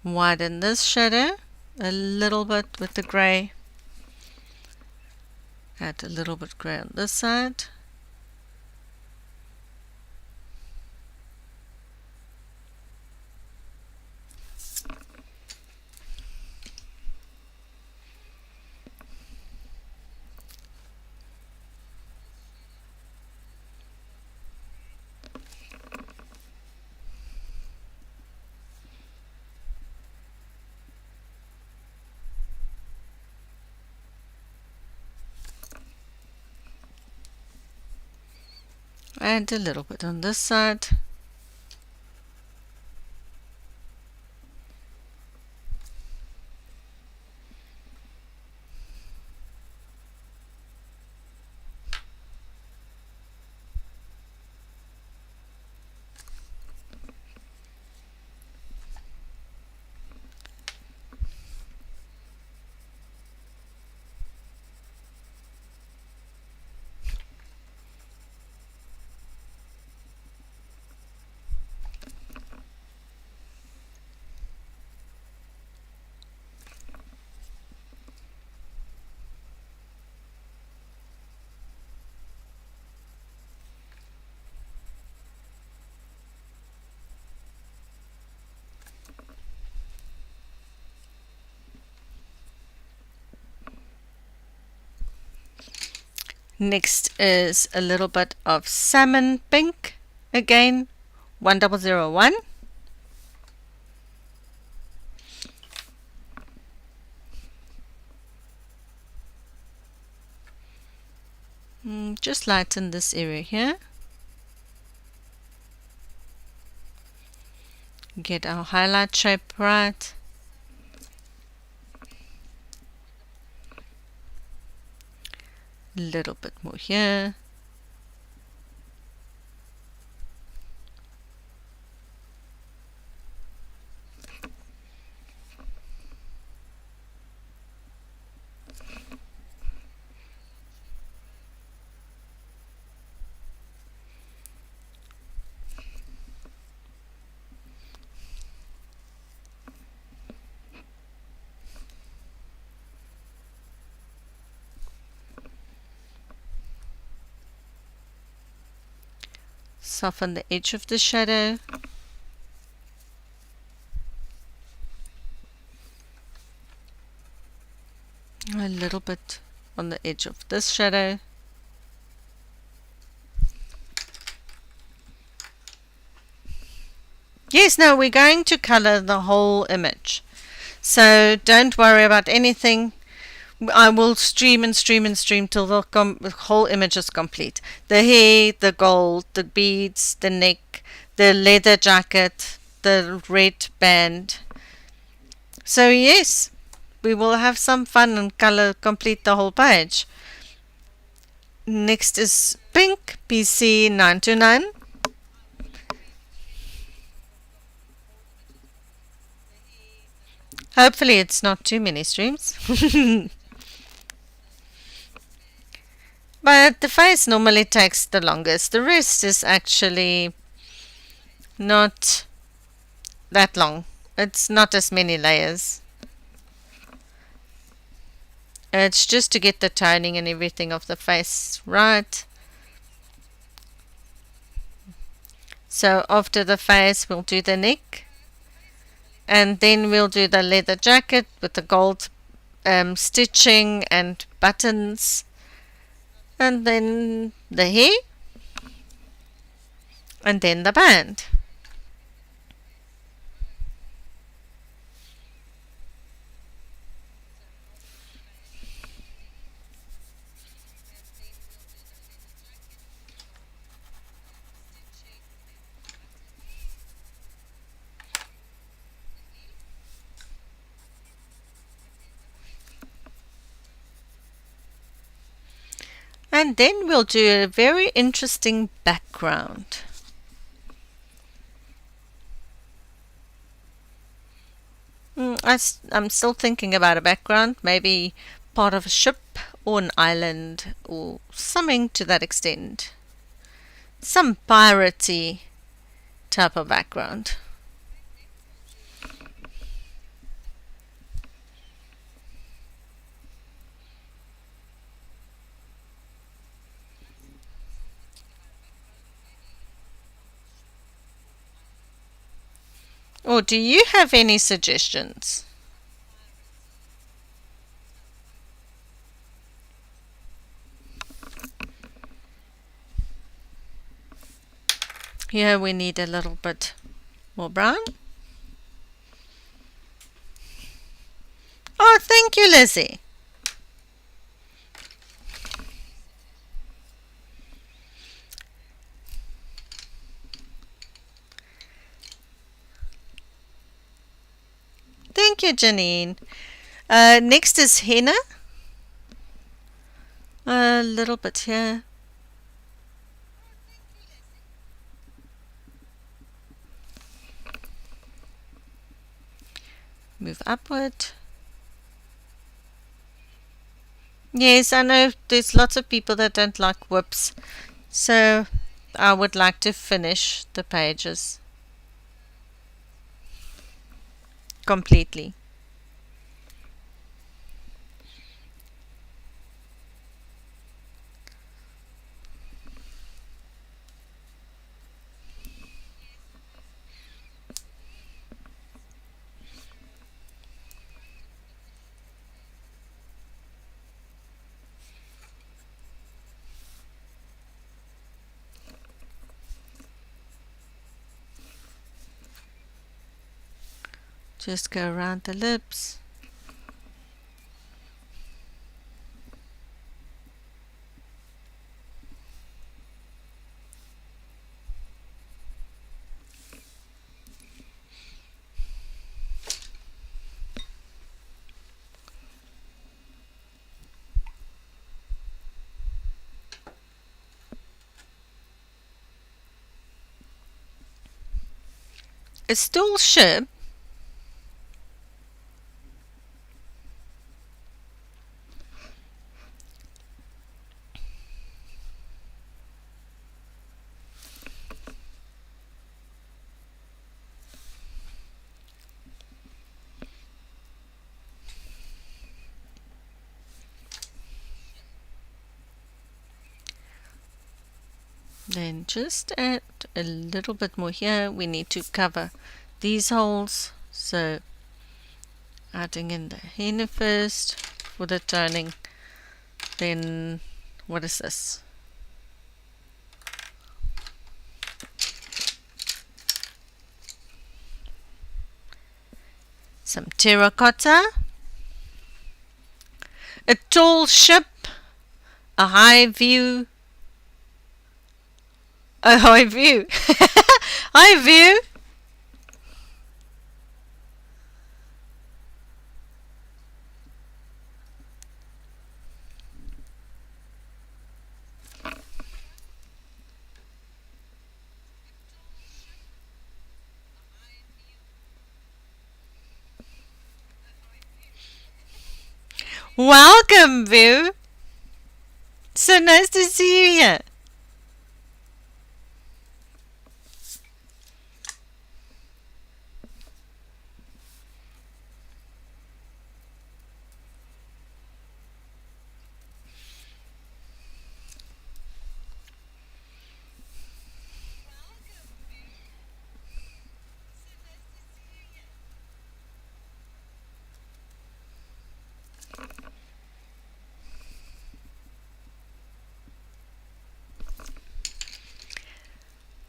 widen this shadow a little bit with the grey. Add a little bit grey on this side. And a little bit on this side. Next is a little bit of Salmon Pink, again 1001. Just lighten this area here. Get our highlight shape right. A little bit more here. Soften the edge of the shadow. A little bit on the edge of this shadow. Yes, no, we're going to color the whole image. So don't worry about anything. I will stream and stream and stream till the whole image is complete. The hair, the gold, the beads, the neck, the leather jacket, the red band. So yes, we will have some fun and color complete the whole page. Next is pink, PC 929. Hopefully it's not too many streams. But the face normally takes the longest. The rest is actually not that long. It's not as many layers. It's just to get the toning and everything of the face right. So after the face we'll do the neck. And then we'll do the leather jacket with the gold stitching and buttons. And then the hair. And then the band. And then we'll do a very interesting background. I'm still thinking about a background, maybe part of a ship or an island or something to that extent. Some piratey type of background. Or do you have any suggestions? Here we need a little bit more brown. Oh, thank you, Lizzie. Thank you, Janine. Next is henna. A little bit here. Move upward. Yes, I know there's lots of people that don't like whips, so I would like to finish the pages completely. Just go around the lips. A stool ship then just add a little bit more here. We need to cover these holes, so adding in the henna first for the toning. Then what is this? Some Terra Cotta, a tall ship, a high view, high view. Welcome, View. So nice to see you here.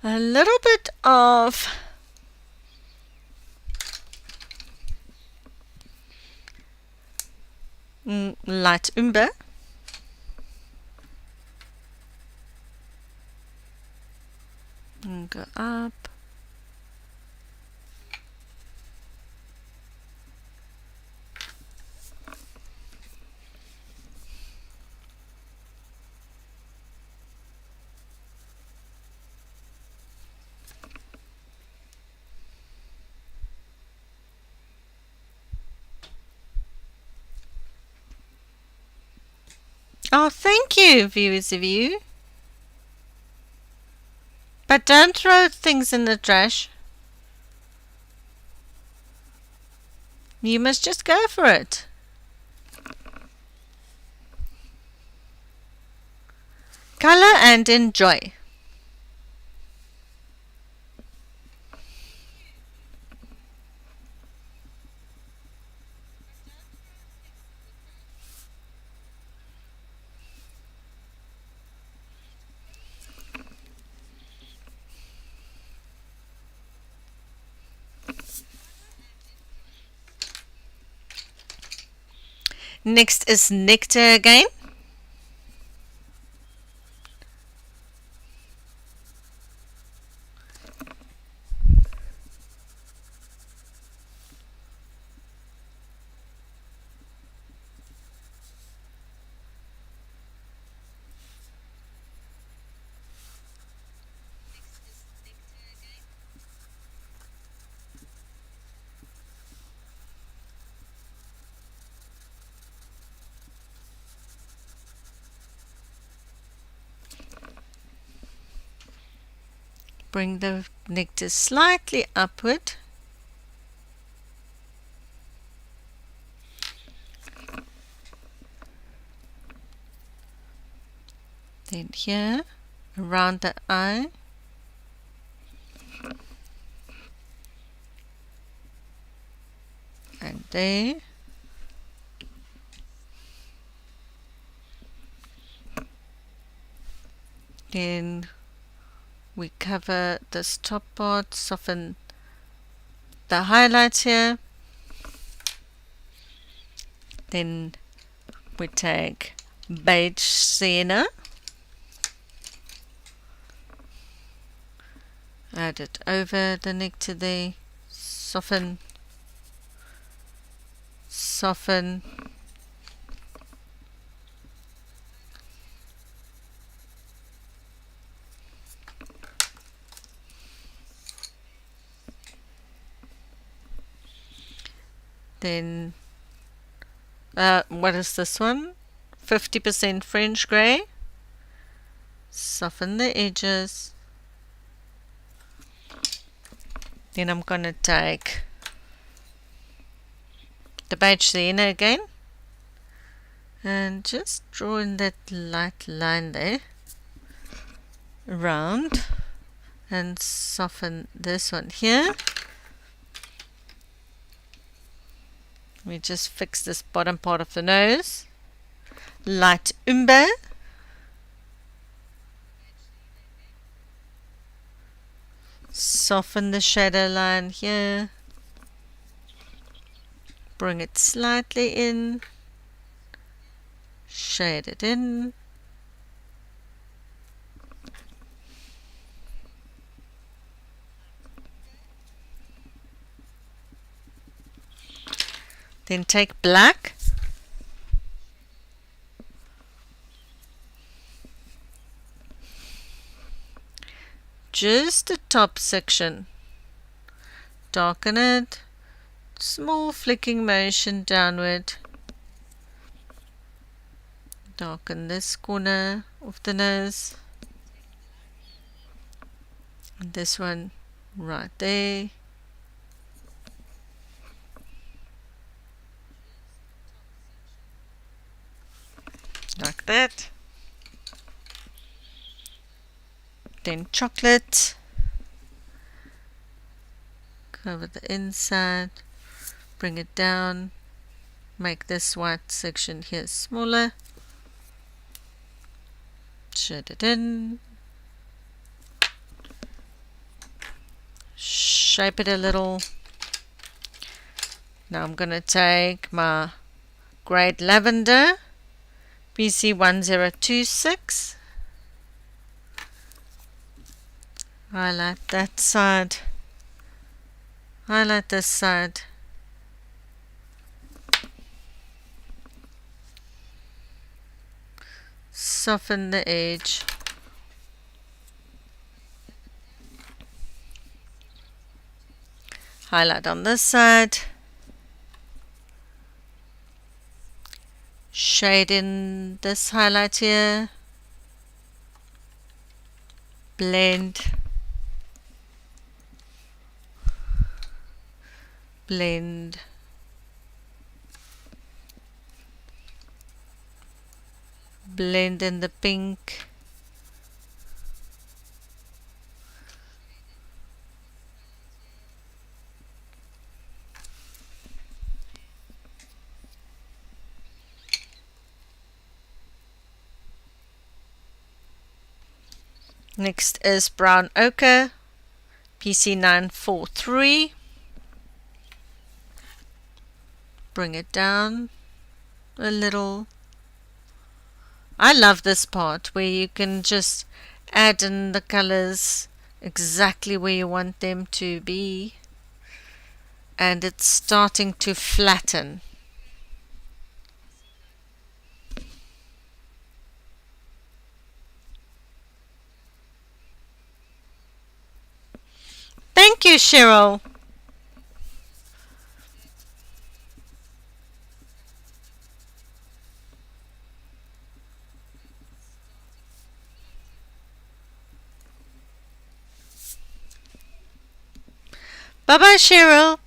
A little bit of Light Umber. And go up. Oh, thank you, viewers of you. But don't throw things in the trash. You must just go for it. Color and enjoy. Next is Nectar again. Bring the nectar slightly upward. Then here, around the eye. And there. Then we cover this top part, soften the highlights here, Then we take Beige Sienna, add it over the nectar there, soften, soften, then what is this one? 50% French grey. Soften the edges. Then I'm going to take the Beige Sienna again and just draw in that light line there around and soften this one here. We just fix this bottom part of the nose. Light Umber. Soften the shadow line here. Bring it slightly in. Shade it in. Then take black. Just the top section. Darken it. Small flicking motion downward. Darken this corner of the nose. And this one right there. Like that. Then chocolate. Cover the inside. Bring it down. Make this white section here smaller. Shade it in. Shape it a little. Now I'm going to take my Greyed Lavender. BC1026. Highlight that side. Highlight this side. Soften the edge. Highlight on this side. Shade in this highlight here. Blend. Blend. Blend in the pink. Next is Burnt Ochre, PC943. Bring it down a little. I love this part where you can just add in the colors exactly where you want them to be, and it's starting to flatten. Thank you, Cheryl. Bye-bye, Cheryl.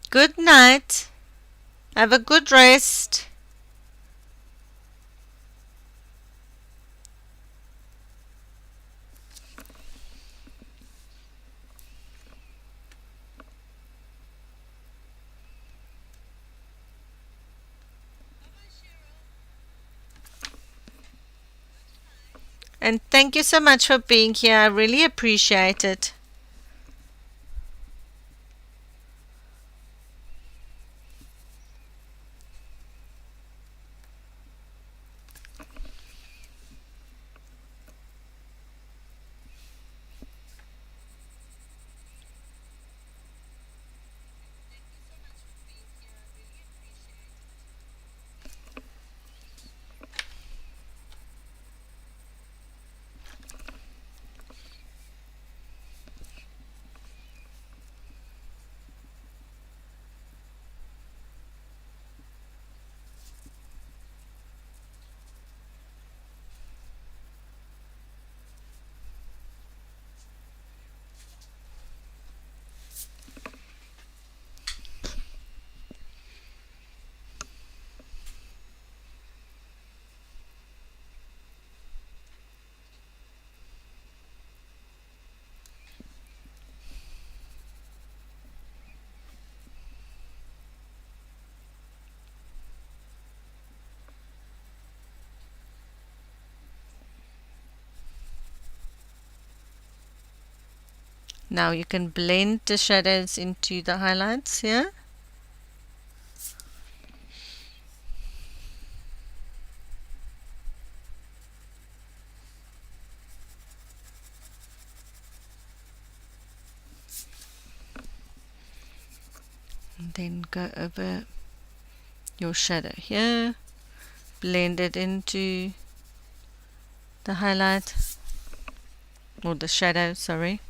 Good night. Have a good rest. And thank you so much for being here. I really appreciate it. Now you can blend the shadows into the highlights here. And then go over your shadow here, blend it into the highlight, or the shadow, sorry.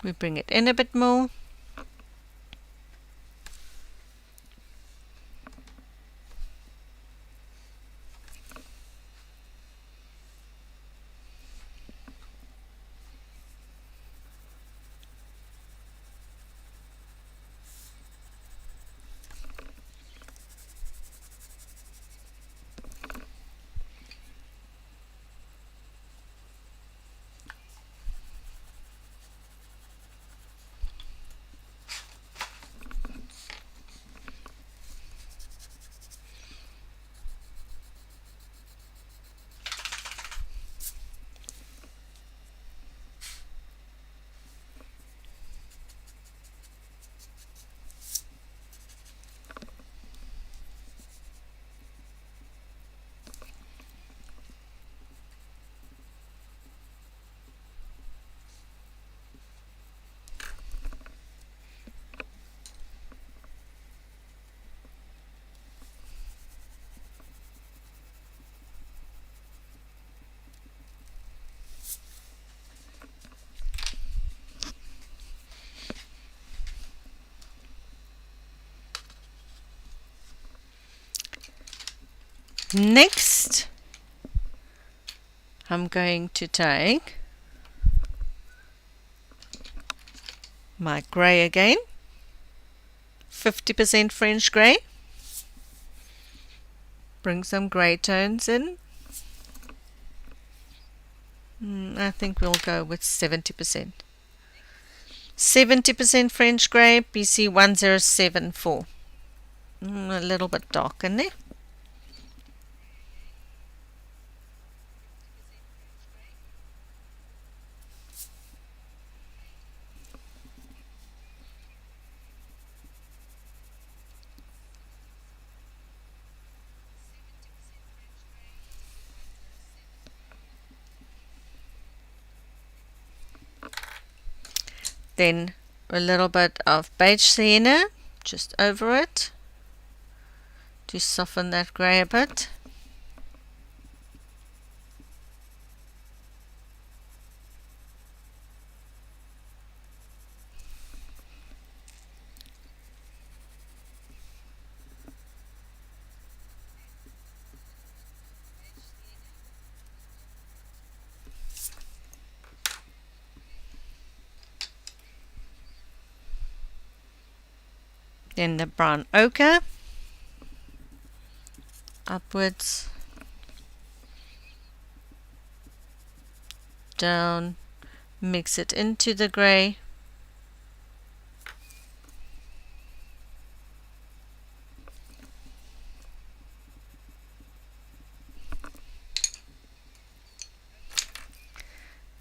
We bring it in a bit more. Next, I'm going to take my grey again, 50% French grey. Bring some grey tones in. I think we'll go with 70%. 70% French grey, BC 1074. A little bit dark in there. Then a little bit of Beige Sienna just over it to soften that grey a bit. Then the brown ochre upwards, down, mix it into the grey.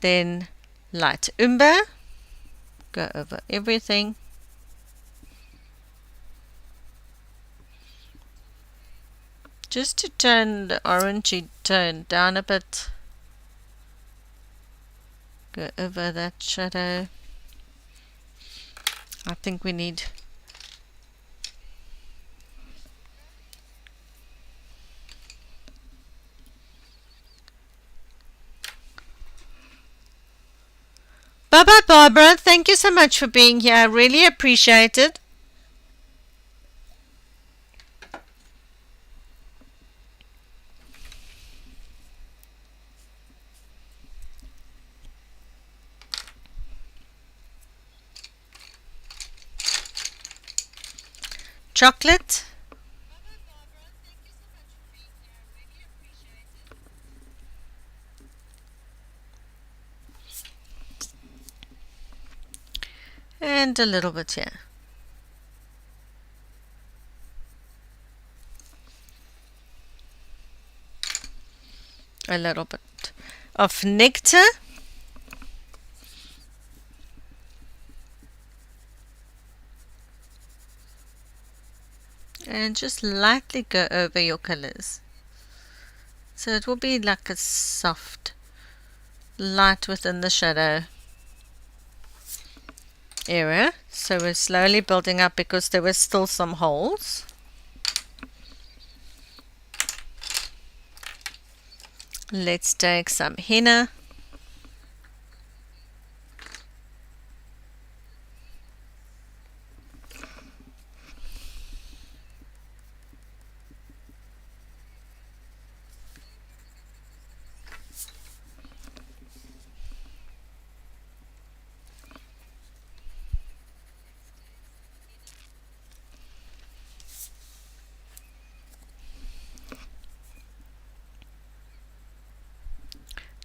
Then light umber, go over everything. Just to turn the orangey tone down a bit. Go over that shadow. I think we need Bye-bye, Barbara. Thank you so much for being here. I really appreciate it. chocolate. And a little bit here. A little bit of nectar. And just lightly go over your colors. So it will be like a soft light within the shadow area. So we're slowly building up because there were still some holes. Let's take some henna.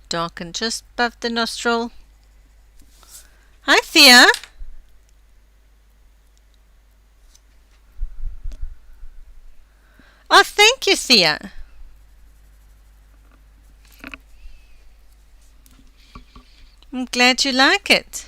Darken just above the nostril. Hi, Thea. Oh, thank you, Thea. I'm glad you like it.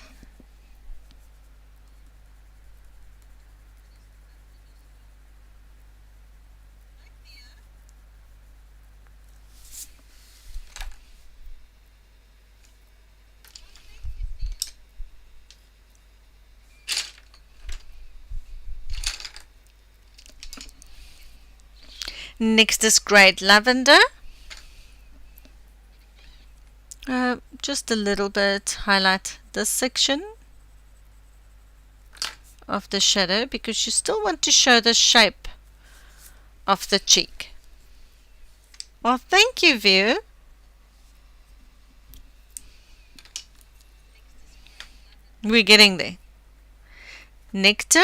Next is Greyed Lavender. Just a little bit highlight this section of the shadow because you still want to show the shape of the cheek. Well, thank you, View. We're getting there. Nectar.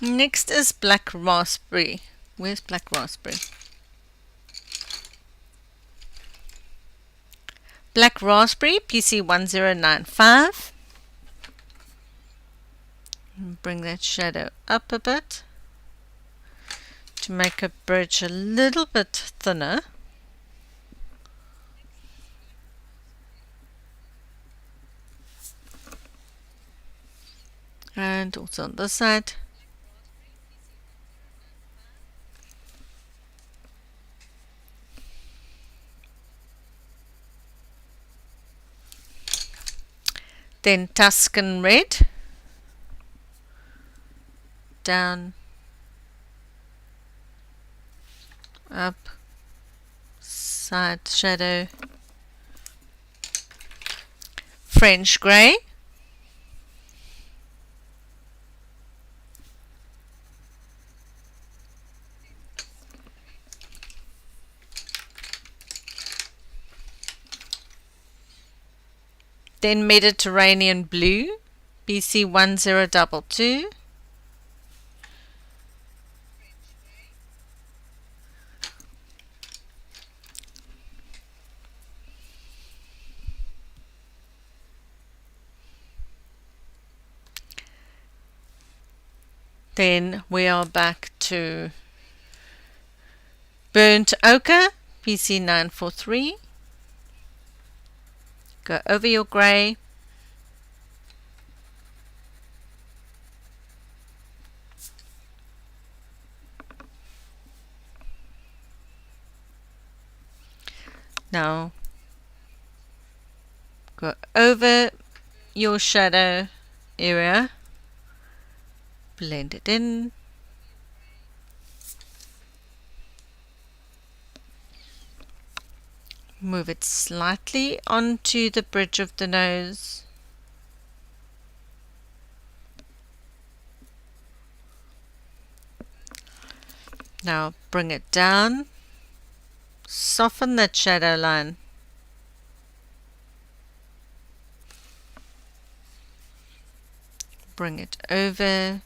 Next is Black Raspberry. Where's Black Raspberry? Black Raspberry, PC1095. Bring that shadow up a bit to make a bridge a little bit thinner. And also on this side. Then Tuscan Red, down, up, side shadow, French Grey, then Mediterranean Blue, BC1022, then we are back to Burnt Ochre, PC943. Go over your grey. Now go over your shadow area, blend it in. Move it slightly onto the bridge of the nose. Now bring it down. Soften that shadow line. Bring it over.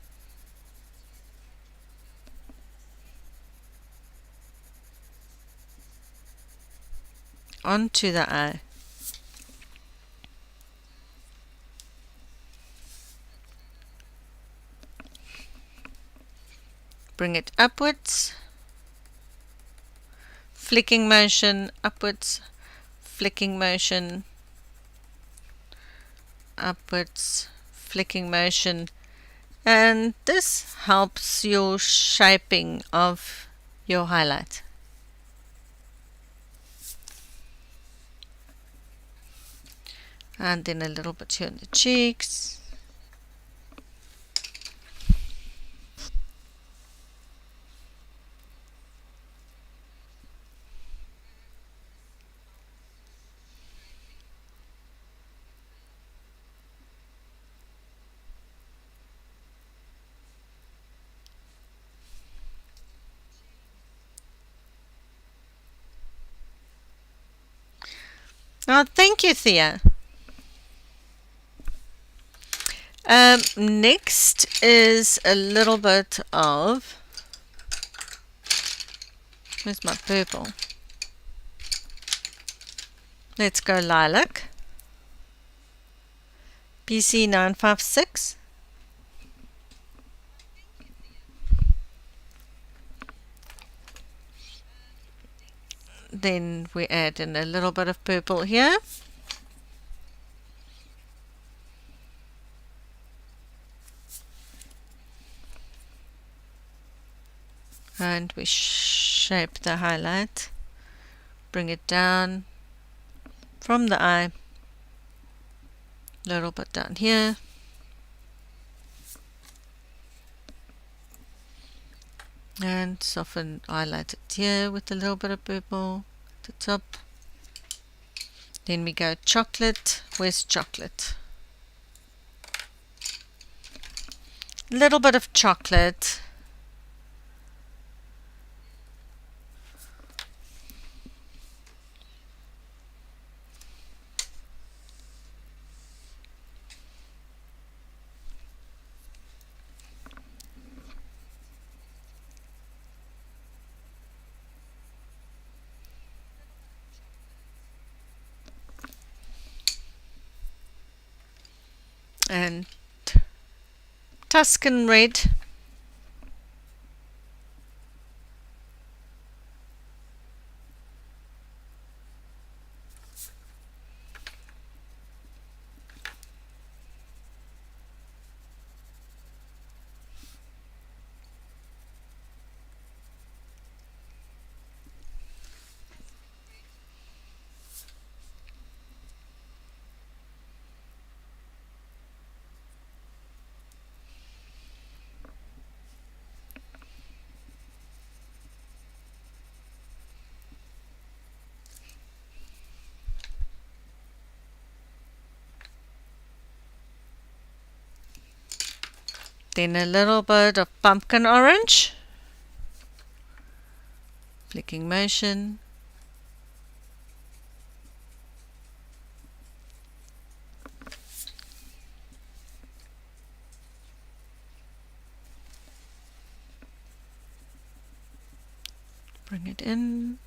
Onto the eye. Bring it upwards. Flicking motion upwards. Flicking motion upwards. Flicking motion. And this helps your shaping of your highlight. And then a little bit here on the cheeks. Oh, thank you, Thea. Next is a little bit of, where's my purple? Let's go Lilac. PC 956. Then we add in a little bit of purple here. And we shape the highlight. Bring it down from the eye. A little bit down here. And soften, highlight it here with a little bit of purple at the top. Then we go chocolate. Where's chocolate? A little bit of chocolate. And Tuscan Red. Then a little bit of pumpkin orange. Flicking motion. Bring it in.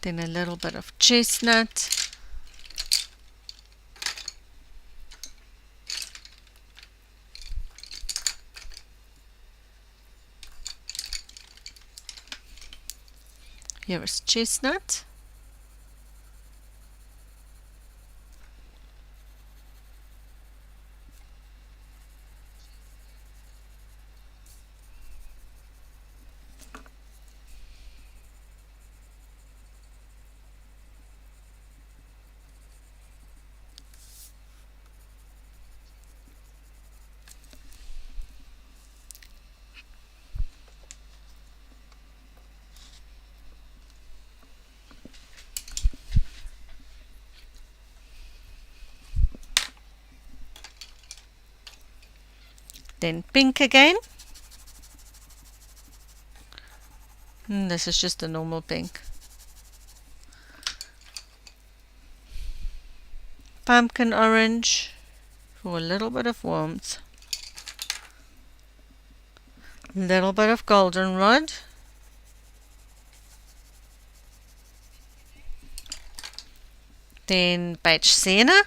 Then a little bit of chestnut. Here is chestnut. Then pink again. This is just a normal pink. Pumpkin orange for a little bit of warmth. Little bit of goldenrod. Then beige sienna.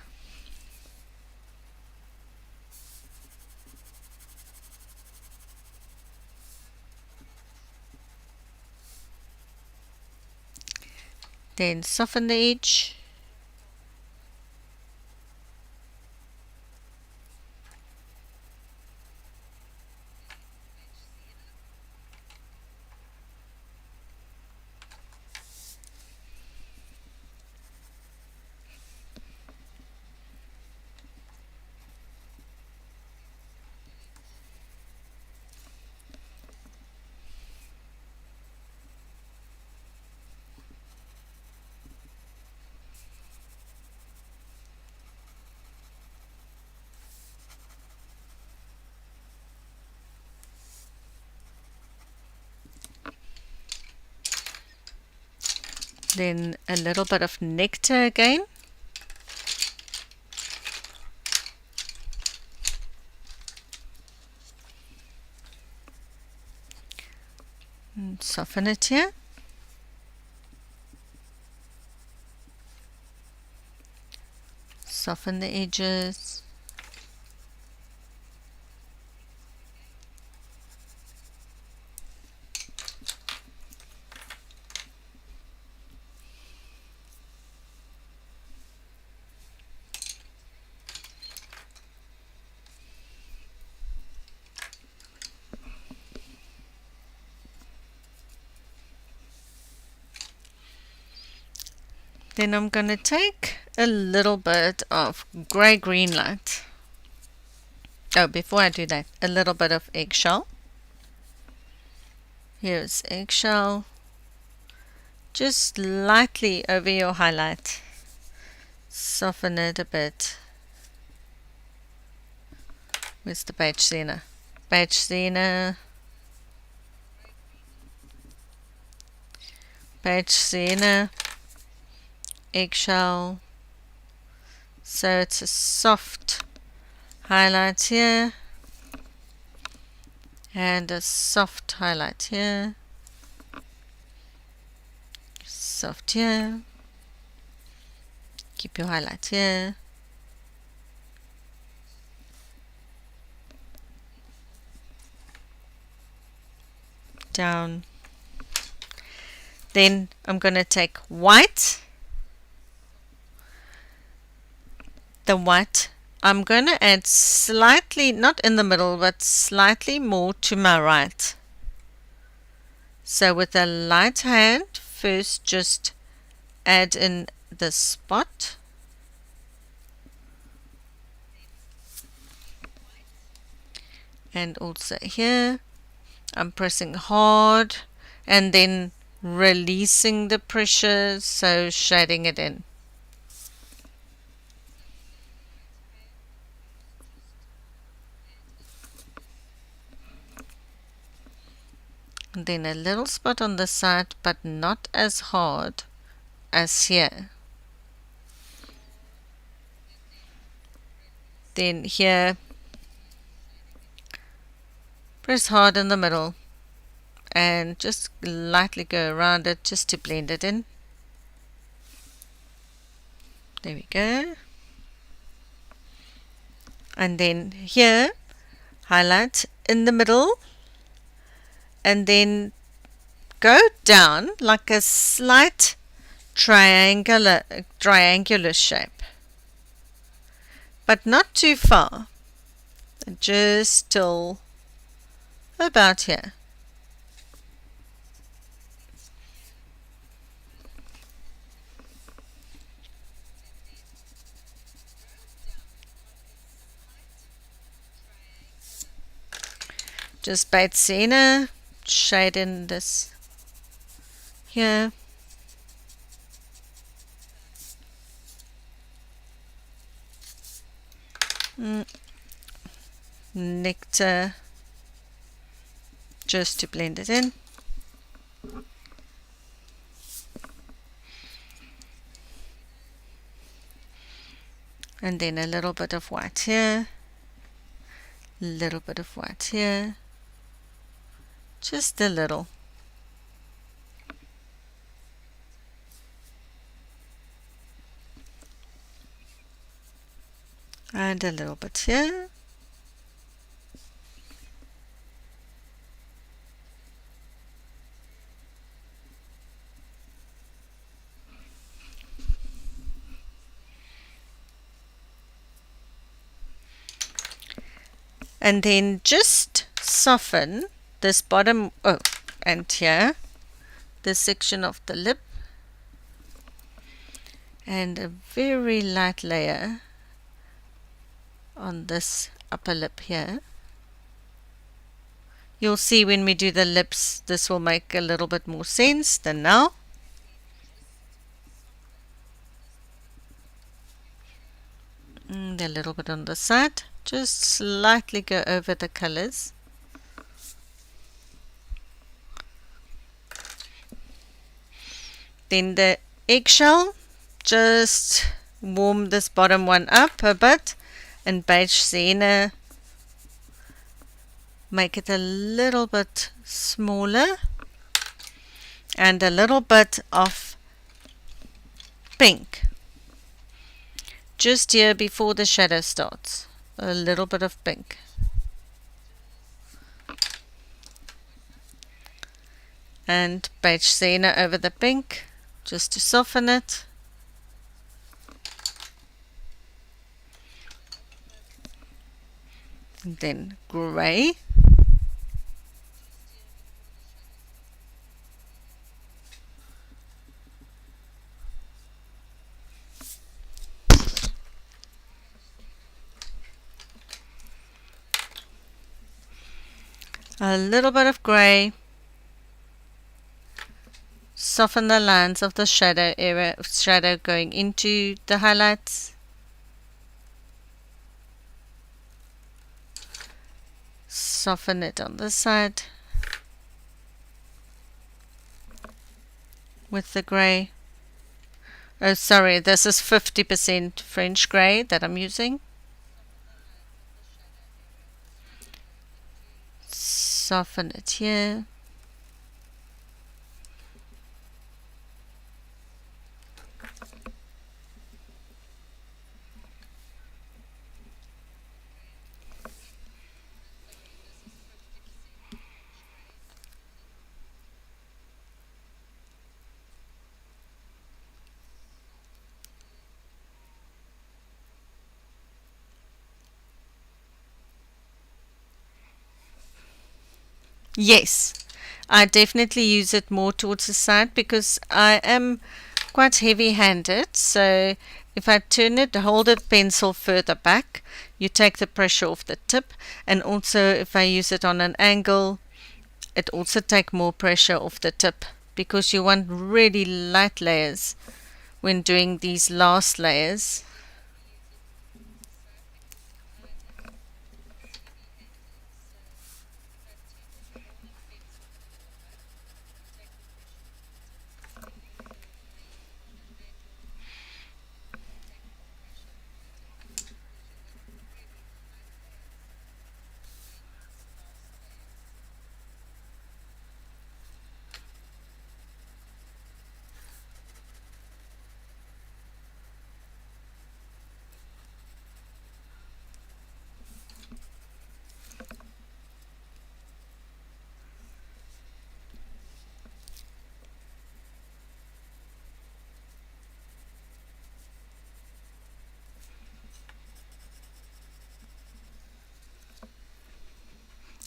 Then soften the edge. Then a little bit of nectar again. And soften it here. Soften the edges. Then I'm going to take a little bit of grey-green light. Oh, before I do that, a little bit of eggshell. Here's eggshell. Just lightly over your highlight. Soften it a bit. Where's the beige sienna? Beige sienna. Beige sienna. Eggshell, so it's a soft highlight here and a soft highlight here, soft here, keep your highlight here, down. Then I'm going to take white. The white I'm going to add slightly, not in the middle, but slightly more to my right. So with a light hand, first just add in the spot. And also here, I'm pressing hard and then releasing the pressure, so shading it in. And then a little spot on the side, but not as hard as here. Then here, press hard in the middle and just lightly go around it just to blend it in. There we go. And then here, highlight in the middle and then go down like a slight triangular shape, but not too far, just till about here. Just Beige Sienna, shade in this here. Nectar just to blend it in. And then a little bit of white here, a little bit of white here, just a little. And a little bit here. And then just soften this bottom, and here, this section of the lip, and a very light layer on this upper lip here. You'll see when we do the lips, this will make a little bit more sense than now. And a little bit on the side. Just slightly go over the colors. Then the eggshell, just warm this bottom one up a bit, and Beige Sienna, make it a little bit smaller, and a little bit of pink just here before the shadow starts. A little bit of pink. And Beige Sienna over the pink just to soften it. And then grey. A little bit of grey. Soften the lines of the shadow area, shadow going into the highlights. Soften it on this side with the grey. Oh, sorry, this is 50% French grey that I'm using. Soften it here. Yes, I definitely use it more towards the side because I am quite heavy-handed. So if I turn it, hold it pencil further back, you take the pressure off the tip. And also if I use it on an angle, it also takes more pressure off the tip because you want really light layers when doing these last layers.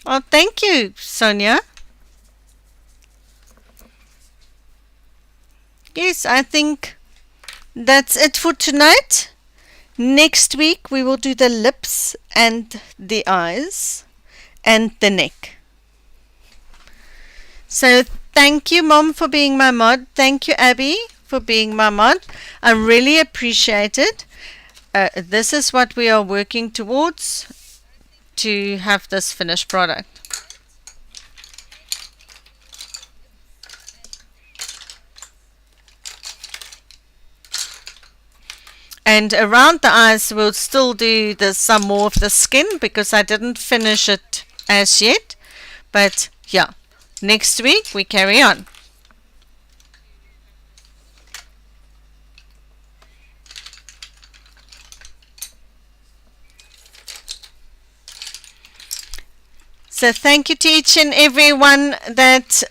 Oh, thank you, Sonia. Yes, I think that's it for tonight. Next week we will do the lips and the eyes and the neck. So thank you, Mom, for being my mod. Thank you, Abby, for being my mod. I really appreciate it. This is what we are working towards, to have this finished product. And around the eyes we'll still do some more of the skin because I didn't finish it as yet. But yeah, next week we carry on. So thank you to each and everyone that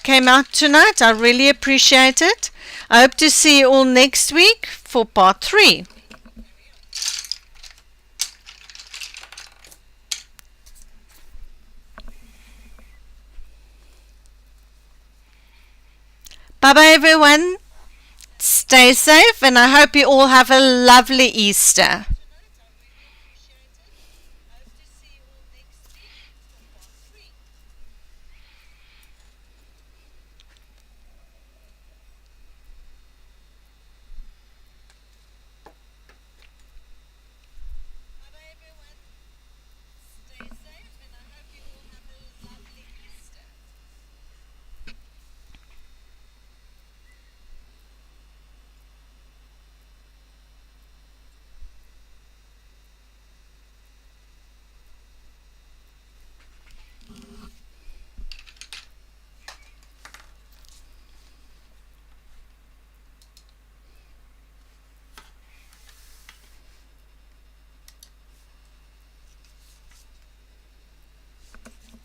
came out tonight. I really appreciate it. I hope to see you all next week for part 3. Bye-bye everyone. Stay safe and I hope you all have a lovely Easter.